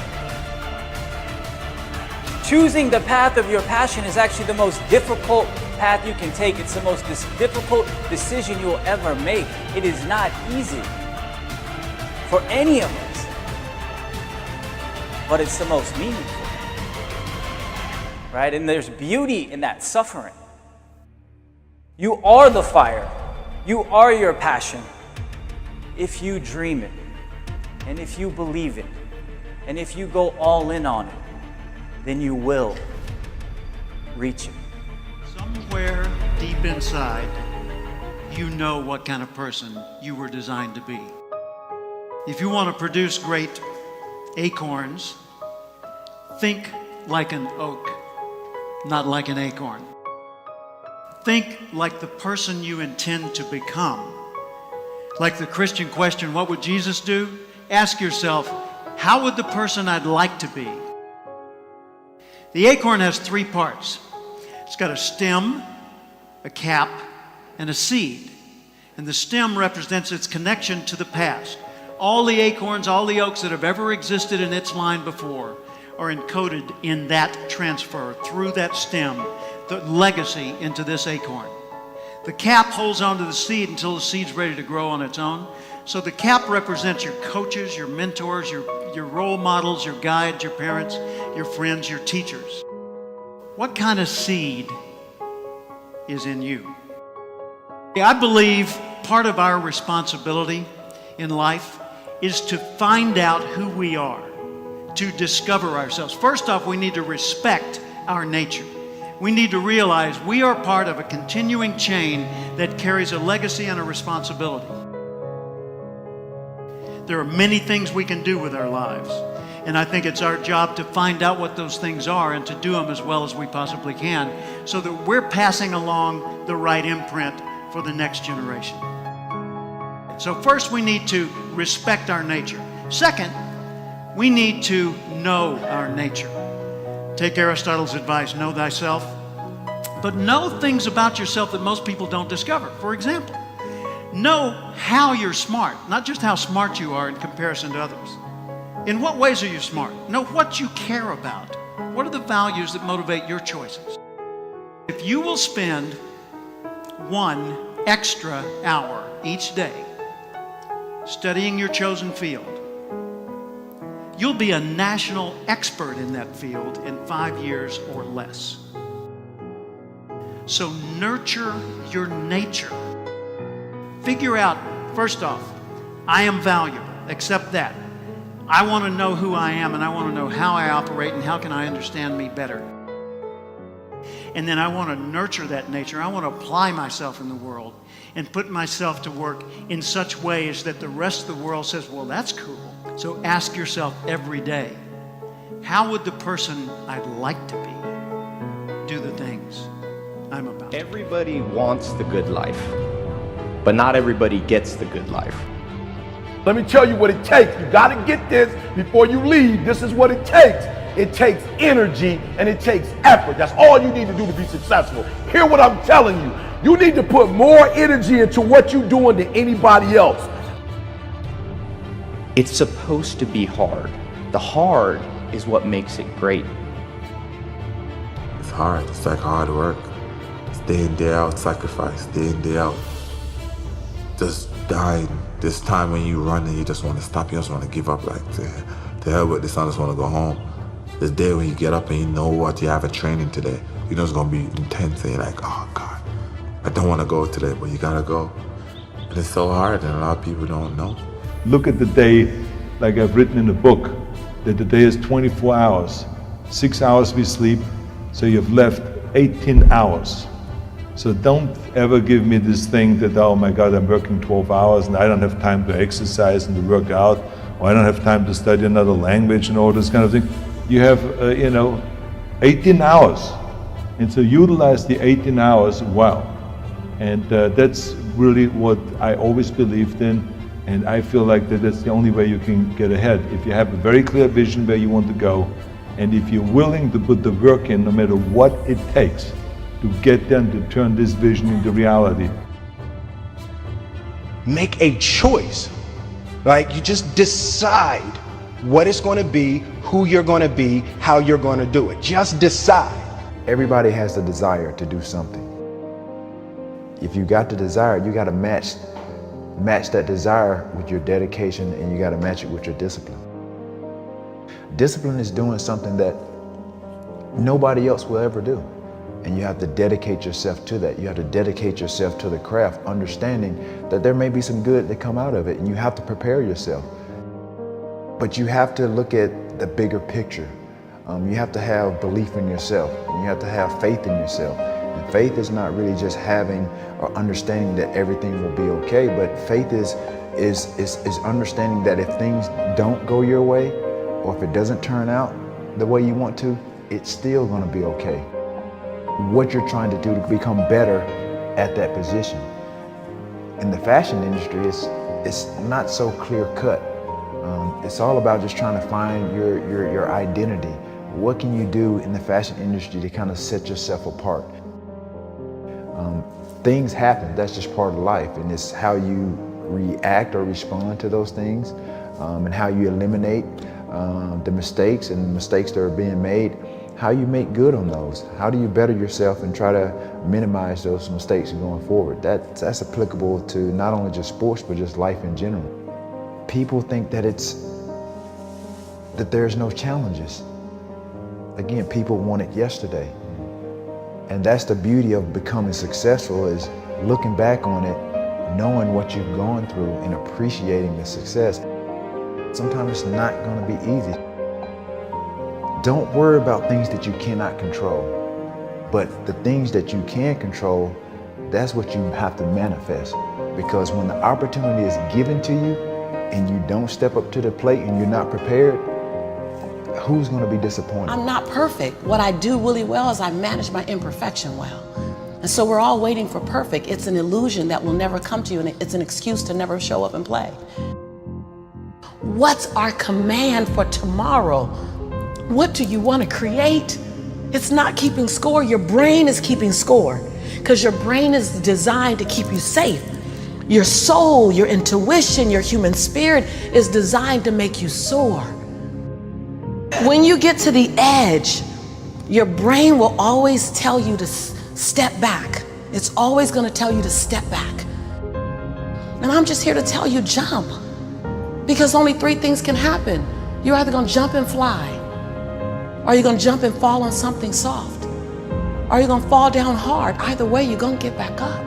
[SPEAKER 19] Choosing the path of your passion is actually the most difficult path you can take. It's the most difficult decision you'll ever make. It is not easy for any of us, but it's the most meaningful, right? And there's beauty in that suffering. You are the fire. You are your passion. If you dream it, and if you believe it, and if you go all in on it, then you will reach it.
[SPEAKER 21] Somewhere deep inside, you know what kind of person you were designed to be. If you want to produce great acorns, think like an oak, not like an acorn. Think like the person you intend to become. Like the Christian question, what would Jesus do? Ask yourself, how would the person I'd like to be? The acorn has three parts. It's got a stem, a cap, and a seed. And the stem represents its connection to the past. All the acorns, all the oaks that have ever existed in its line before are encoded in that transfer through that stem, the legacy into this acorn. The cap holds onto the seed until the seed's ready to grow on its own. So the cap represents your coaches, your mentors, your role models, your guides, your parents, your friends, your teachers. What kind of seed is in you? I believe part of our responsibility in life is to find out who we are, to discover ourselves. First off, we need to respect our nature. We need to realize we are part of a continuing chain that carries a legacy and a responsibility. There are many things we can do with our lives, and I think it's our job to find out what those things are and to do them as well as we possibly can so that we're passing along the right imprint for the next generation. So first, we need to respect our nature. Second, we need to know our nature. Take Aristotle's advice, know thyself, but know things about yourself that most people don't discover. For example, know how you're smart, not just how smart you are in comparison to others. In what ways are you smart? Know what you care about. What are the values that motivate your choices? If you will spend 1 extra hour each day studying your chosen field, you'll be a national expert in that field in 5 years or less. So nurture your nature. Figure out, first off, I am valuable. Accept that. I want to know who I am, and I want to know how I operate and how can I understand me better. And then I want to nurture that nature. I want to apply myself in the world and put myself to work in such ways that the rest of the world says, well, that's cool. So ask yourself every day, how would the person I'd like to be do the things I'm about?
[SPEAKER 22] Everybody wants the good life, but not everybody gets the good life.
[SPEAKER 20] Let me tell you what it takes. You got to get this before you leave. This is what it takes. It takes energy and it takes effort. That's all you need to do to be successful. Hear what I'm telling you. You need to put more energy into what you're doing than anybody else.
[SPEAKER 22] It's supposed to be hard. The hard is what makes it great.
[SPEAKER 23] It's hard. It's like hard work. It's day in, day out, sacrifice, day in, day out. Just dying. This time when you run and you just want to stop, you just want to give up, like, to hell with this, I just want to go home. This day when you get up and you know what, you have a training today, you know it's going to be intense and you're like, oh God, I don't want to go today, but you got to go. And it's so hard and a lot of people don't know.
[SPEAKER 17] Look at the day, like I've written in the book, that the day is 24 hours. 6 hours we sleep, so you've left 18 hours. So don't ever give me this thing that, oh my God, I'm working 12 hours and I don't have time to exercise and to work out, or I don't have time to study another language and all this kind of thing. You have, 18 hours. And so utilize the 18 hours well. And that's really what I always believed in. And I feel like that's the only way you can get ahead. If you have a very clear vision where you want to go, and if you're willing to put the work in, no matter what it takes, to get them to turn this vision into reality.
[SPEAKER 1] Make a choice. Like, you just decide what it's going to be, who you're going to be, how you're going to do it. Just decide.
[SPEAKER 3] Everybody has the desire to do something. If you got the desire, you got to match that desire with your dedication, and you got to match it with your discipline. Discipline is doing something that nobody else will ever do. And you have to dedicate yourself to that. You have to dedicate yourself to the craft, understanding that there may be some good that come out of it, and you have to prepare yourself. But you have to look at the bigger picture. You have to have belief in yourself, and you have to have faith in yourself. And faith is not really just having or understanding that everything will be okay, but faith is understanding that if things don't go your way, or if it doesn't turn out the way you want to, it's still going to be okay. What you're trying to do to become better at that position. In the fashion industry, it's not so clear cut. It's all about just trying to find your identity. What can you do in the fashion industry to kind of set yourself apart? Things happen, that's just part of life, and it's how you react or respond to those things, and how you eliminate the mistakes and the mistakes that are being made, how you make good on those. How do you better yourself and try to minimize those mistakes going forward? That's applicable to not only just sports, but just life in general. People think that there's no challenges. Again, people want it yesterday. And that's the beauty of becoming successful, is looking back on it, knowing what you've gone through and appreciating the success. Sometimes it's not going to be easy. Don't worry about things that you cannot control. But the things that you can control, that's what you have to manifest. Because when the opportunity is given to you and you don't step up to the plate and you're not prepared, who's going to be disappointed?
[SPEAKER 14] I'm not perfect. What I do really well is I manage my imperfection well. And so we're all waiting for perfect. It's an illusion that will never come to you, and it's an excuse to never show up and play. What's our command for tomorrow? What do you want to create? It's not keeping score. Your brain is keeping score, because your brain is designed to keep you safe. Your soul, your intuition, your human spirit is designed to make you soar. When you get to the edge, your brain will always tell you to step back. It's always going to tell you to step back. And I'm just here to tell you, jump. Because only three things can happen. You're either going to jump and fly, or you're going to jump and fall on something soft, or you're going to fall down hard. Either way, you're going to get back up.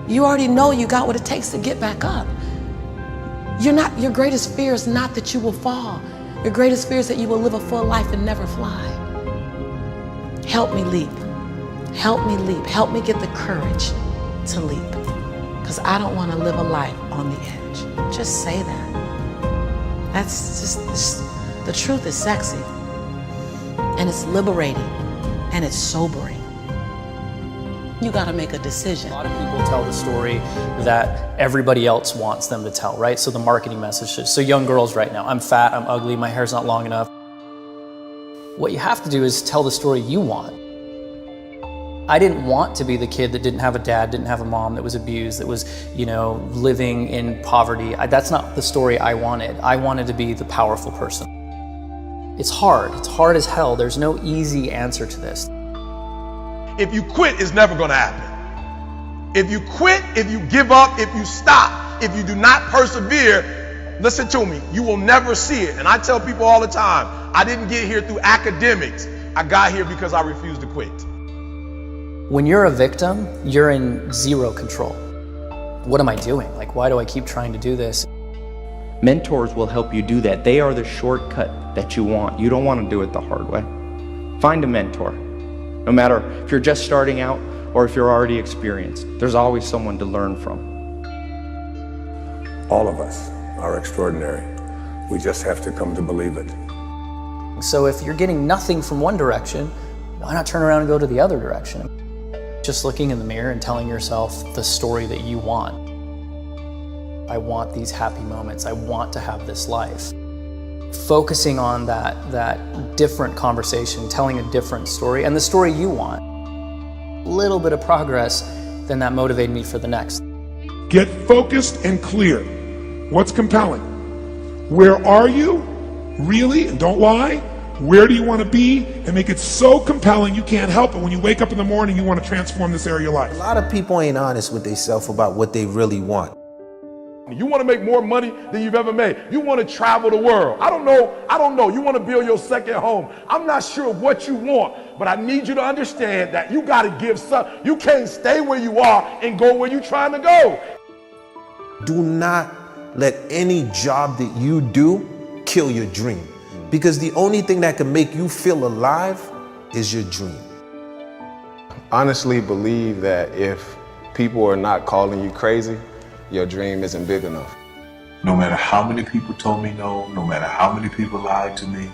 [SPEAKER 14] You already know you got what it takes to get back up. Your greatest fear is not that you will fall. Your greatest fear is that you will live a full life and never fly. Help me leap. Help me leap. Help me get the courage to leap. Because I don't want to live a life on the edge. Just say that. That's just, the truth is sexy. And it's liberating. And it's sobering. You got to make a decision.
[SPEAKER 4] A lot of people tell the story that everybody else wants them to tell, right? So the marketing message. So young girls right now, I'm fat, I'm ugly, my hair's not long enough. What you have to do is tell the story you want. I didn't want to be the kid that didn't have a dad, didn't have a mom, that was abused, that was, living in poverty. That's not the story I wanted. I wanted to be the powerful person. It's hard as hell. There's no easy answer to this.
[SPEAKER 20] If you quit, it's never going to happen. If you quit, if you give up, if you stop, if you do not persevere, listen to me, you will never see it. And I tell people all the time, I didn't get here through academics. I got here because I refused to quit.
[SPEAKER 4] When you're a victim, you're in zero control. What am I doing? Why do I keep trying to do this?
[SPEAKER 22] Mentors will help you do that. They are the shortcut that you want. You don't want to do it the hard way. Find a mentor. No matter if you're just starting out or if you're already experienced, there's always someone to learn from.
[SPEAKER 15] All of us are extraordinary. We just have to come to believe it.
[SPEAKER 4] So if you're getting nothing from one direction, why not turn around and go to the other direction? Just looking in the mirror and telling yourself the story that you want. I want these happy moments. I want to have this life. Focusing on that different conversation, telling a different story, and the story you want. A little bit of progress, then that motivated me for the next.
[SPEAKER 12] Get focused and clear. What's compelling? Where are you? Really? And don't lie. Where do you want to be? And make it so compelling you can't help it. When you wake up in the morning, you want to transform this area of your life.
[SPEAKER 5] A lot of people ain't honest with themselves about what they really want.
[SPEAKER 20] You want to make more money than you've ever made. You want to travel the world. I don't know. You want to build your second home. I'm not sure what you want, but I need you to understand that you got to give some. You can't stay where you are and go where you're trying to go.
[SPEAKER 5] Do not let any job that you do kill your dream. Because the only thing that can make you feel alive is your dream.
[SPEAKER 6] Honestly believe that if people are not calling you crazy, your dream isn't big enough.
[SPEAKER 8] No matter how many people told me no, no matter how many people lied to me,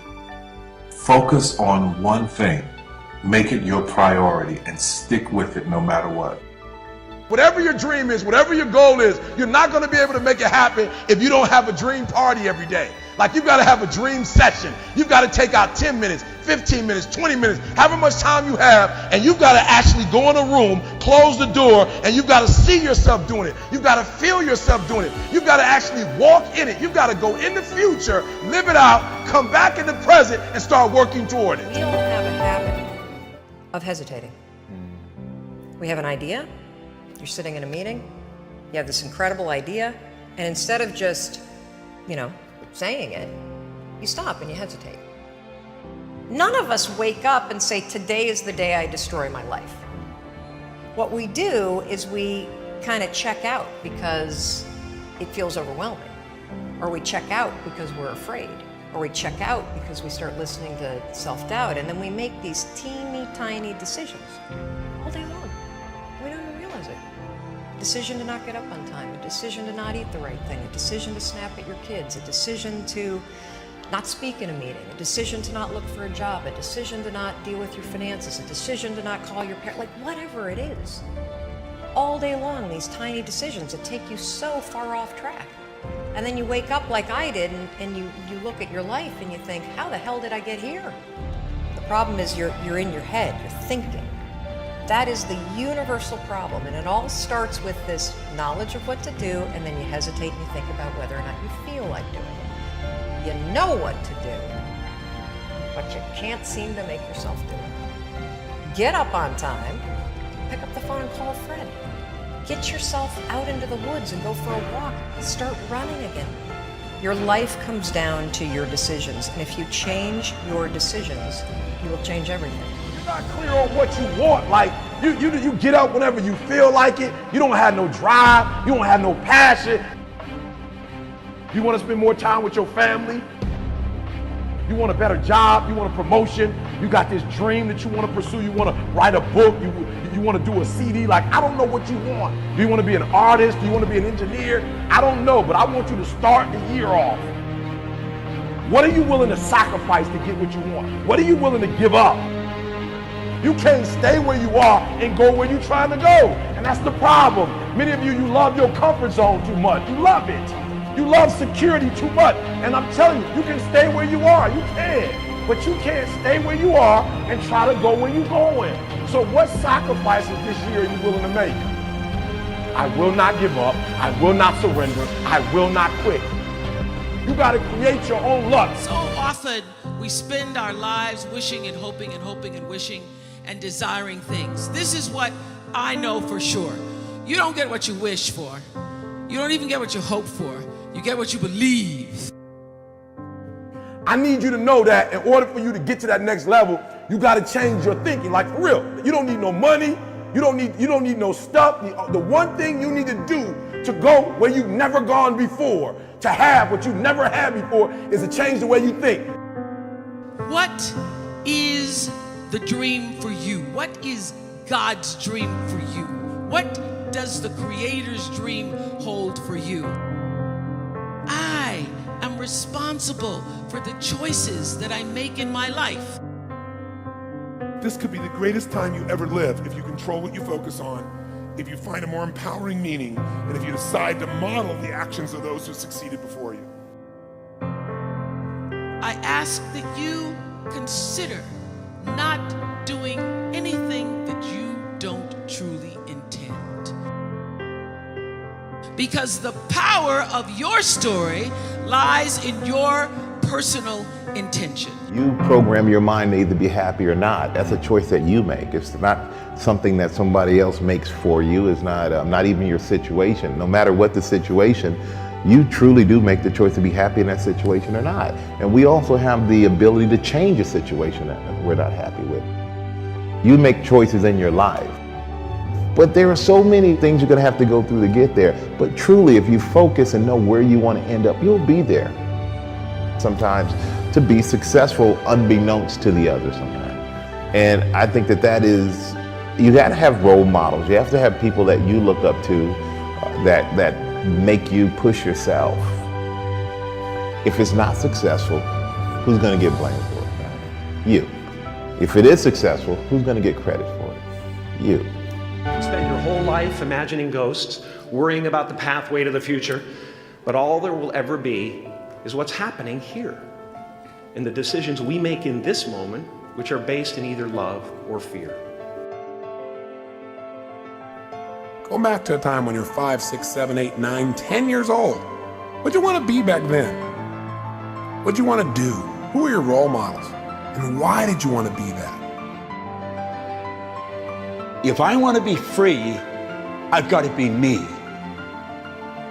[SPEAKER 8] focus on one thing. Make it your priority and stick with it no matter what.
[SPEAKER 20] Whatever your dream is, whatever your goal is, you're not going to be able to make it happen if you don't have a dream party every day. Like, you've got to have a dream session. You've got to take out 10 minutes, 15 minutes, 20 minutes, however much time you have, and you've got to actually go in a room, close the door, and you've got to see yourself doing it. You've got to feel yourself doing it. You've got to actually walk in it. You've got to go in the future, live it out, come back in the present, and start working toward it.
[SPEAKER 24] We don't have a habit of hesitating. We have an idea. You're sitting in a meeting. You have this incredible idea, and instead of just, saying it, you stop and you hesitate. None of us wake up and say, today is the day I destroy my life. What we do is we kind of check out because it feels overwhelming, or we check out because we're afraid, or we check out because we start listening to self-doubt, and then we make these teeny tiny decisions all day long. We don't even realize it. A decision to not get up on time, a decision to not eat the right thing, a decision to snap at your kids, a decision to not speak in a meeting, a decision to not look for a job, a decision to not deal with your finances, a decision to not call your parents, like whatever it is. All day long, these tiny decisions that take you so far off track. And then you wake up like I did and you look at your life and you think, how the hell did I get here? The problem is you're in your head, you're thinking. That is the universal problem, and it all starts with this knowledge of what to do, and then you hesitate and you think about whether or not you feel like doing it. You know what to do, but you can't seem to make yourself do it. Get up on time, pick up the phone and call a friend. Get yourself out into the woods and go for a walk. Start running again. Your life comes down to your decisions, and if you change your decisions, you will change everything.
[SPEAKER 20] Not clear on what you want. Like, you get up whenever you feel like it. You don't have no drive. You don't have no passion. You want to spend more time with your family. You want a better job. You want a promotion. You got this dream that you want to pursue. You want to write a book. You want to do a CD. Like, I don't know what you want. Do you want to be an artist? Do you want to be an engineer? I don't know, but I want you to start the year off. What are you willing to sacrifice to get what you want? What are you willing to give up? You can't stay where you are and go where you're trying to go. And that's the problem. Many of you love your comfort zone too much. You love it. You love security too much. And I'm telling you, you can stay where you are. You can. But you can't stay where you are and try to go where you're going. So what sacrifices this year are you willing to make? I will not give up. I will not surrender. I will not quit. You got to create your own luck.
[SPEAKER 25] So often we spend our lives wishing and hoping and hoping and wishing and desiring things. This is what I know for sure. You don't get what you wish for. You don't even get what you hope for. You get what you believe.
[SPEAKER 20] I need you to know that in order for you to get to that next level, you got to change your thinking. Like, for real. You don't need no money. You don't need no stuff. The one thing you need to do to go where you've never gone before, to have what you've never had before, is to change the way you think.
[SPEAKER 25] What is the dream for you? What is God's dream for you? What does the Creator's dream hold for you? I am responsible for the choices that I make in my life.
[SPEAKER 12] This could be the greatest time you ever live if you control what you focus on, if you find a more empowering meaning, and if you decide to model the actions of those who succeeded before you.
[SPEAKER 25] I ask that you consider not doing anything that you don't truly intend. Because the power of your story lies in your personal intention.
[SPEAKER 2] You program your mind to either be happy or not. That's a choice that you make. It's not something that somebody else makes for you. It's not even your situation. No matter what the situation, you truly do make the choice to be happy in that situation or not. And we also have the ability to change a situation that we're not happy with. You make choices in your life. But there are so many things you're going to have to go through to get there. But truly, if you focus and know where you want to end up, you'll be there. Sometimes to be successful unbeknownst to the other sometimes. And I think that is, you got to have role models. You have to have people that you look up to that make you push yourself. If it's not successful, who's going to get blamed for it? You. If it is successful, who's going to get credit for it? You.
[SPEAKER 7] You spend your whole life imagining ghosts, worrying about the pathway to the future, but all there will ever be is what's happening here, and the decisions we make in this moment, which are based in either love or fear.
[SPEAKER 15] Go back to a time when you're 5, 6, 7, 8, 9, 10 years old. What'd you want to be back then? What'd you want to do? Who were your role models? And why did you want to be that?
[SPEAKER 9] If I want to be free, I've got to be me.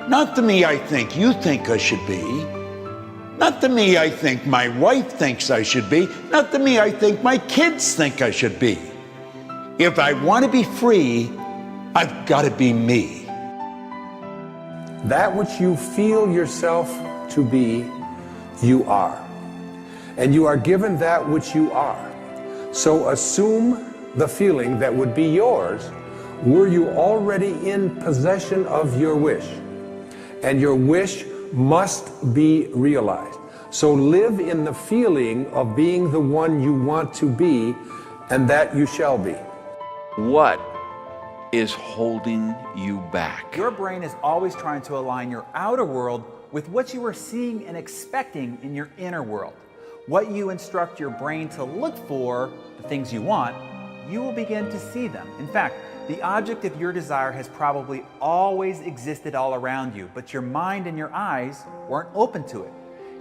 [SPEAKER 9] Not the me I think you think I should be. Not the me I think my wife thinks I should be. Not the me I think my kids think I should be. If I want to be free, I've got to be me.
[SPEAKER 15] That which you feel yourself to be, you are. And you are given that which you are. So assume the feeling that would be yours were you already in possession of your wish. And your wish must be realized. So live in the feeling of being the one you want to be, and that you shall be.
[SPEAKER 11] What is holding you back?
[SPEAKER 16] Your brain is always trying to align your outer world with what you are seeing and expecting in your inner world. What you instruct your brain to look for, the things you want, you will begin to see them. In fact, the object of your desire has probably always existed all around you, but your mind and your eyes weren't open to it.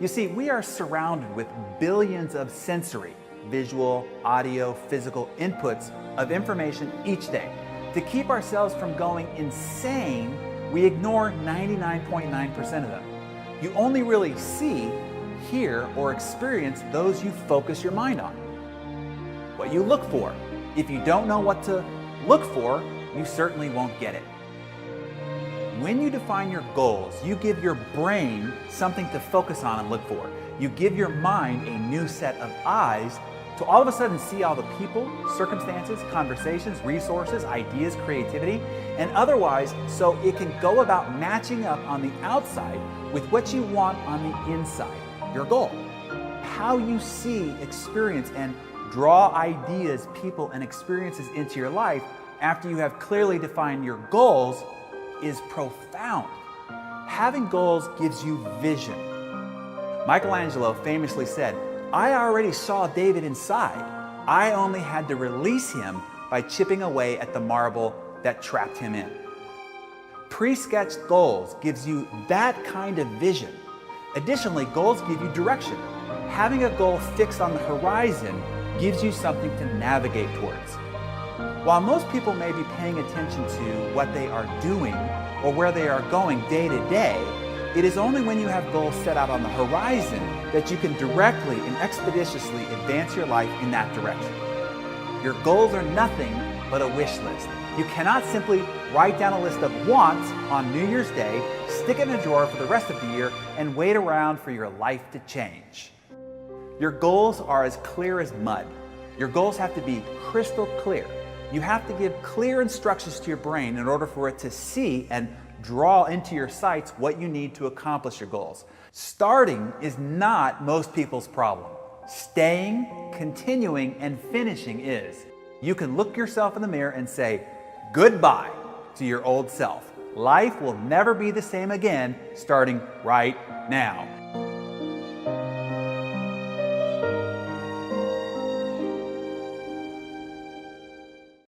[SPEAKER 16] You see, we are surrounded with billions of sensory, visual, audio, physical inputs of information each day. To keep ourselves from going insane, we ignore 99.9% of them. You only really see, hear, or experience those you focus your mind on. What you look for. If you don't know what to look for, you certainly won't get it. When you define your goals, you give your brain something to focus on and look for. You give your mind a new set of eyes to all of a sudden see all the people, circumstances, conversations, resources, ideas, creativity, and otherwise so it can go about matching up on the outside with what you want on the inside, your goal. How you see, experience, and draw ideas, people, and experiences into your life after you have clearly defined your goals is profound. Having goals gives you vision. Michelangelo famously said, "I already saw David inside. I only had to release him by chipping away at the marble that trapped him in." Pre-sketched goals gives you that kind of vision. Additionally, goals give you direction. Having a goal fixed on the horizon gives you something to navigate towards. While most people may be paying attention to what they are doing or where they are going day to day, it is only when you have goals set out on the horizon that you can directly and expeditiously advance your life in that direction. Your goals are nothing but a wish list. You cannot simply write down a list of wants on New Year's Day, stick it in a drawer for the rest of the year, and wait around for your life to change. Your goals are as clear as mud. Your goals have to be crystal clear. You have to give clear instructions to your brain in order for it to see and draw into your sights what you need to accomplish your goals. Starting is not most people's problem. Staying, continuing, and finishing is. You can look yourself in the mirror and say, "Goodbye. to your old self. Life will never be the same again starting right now.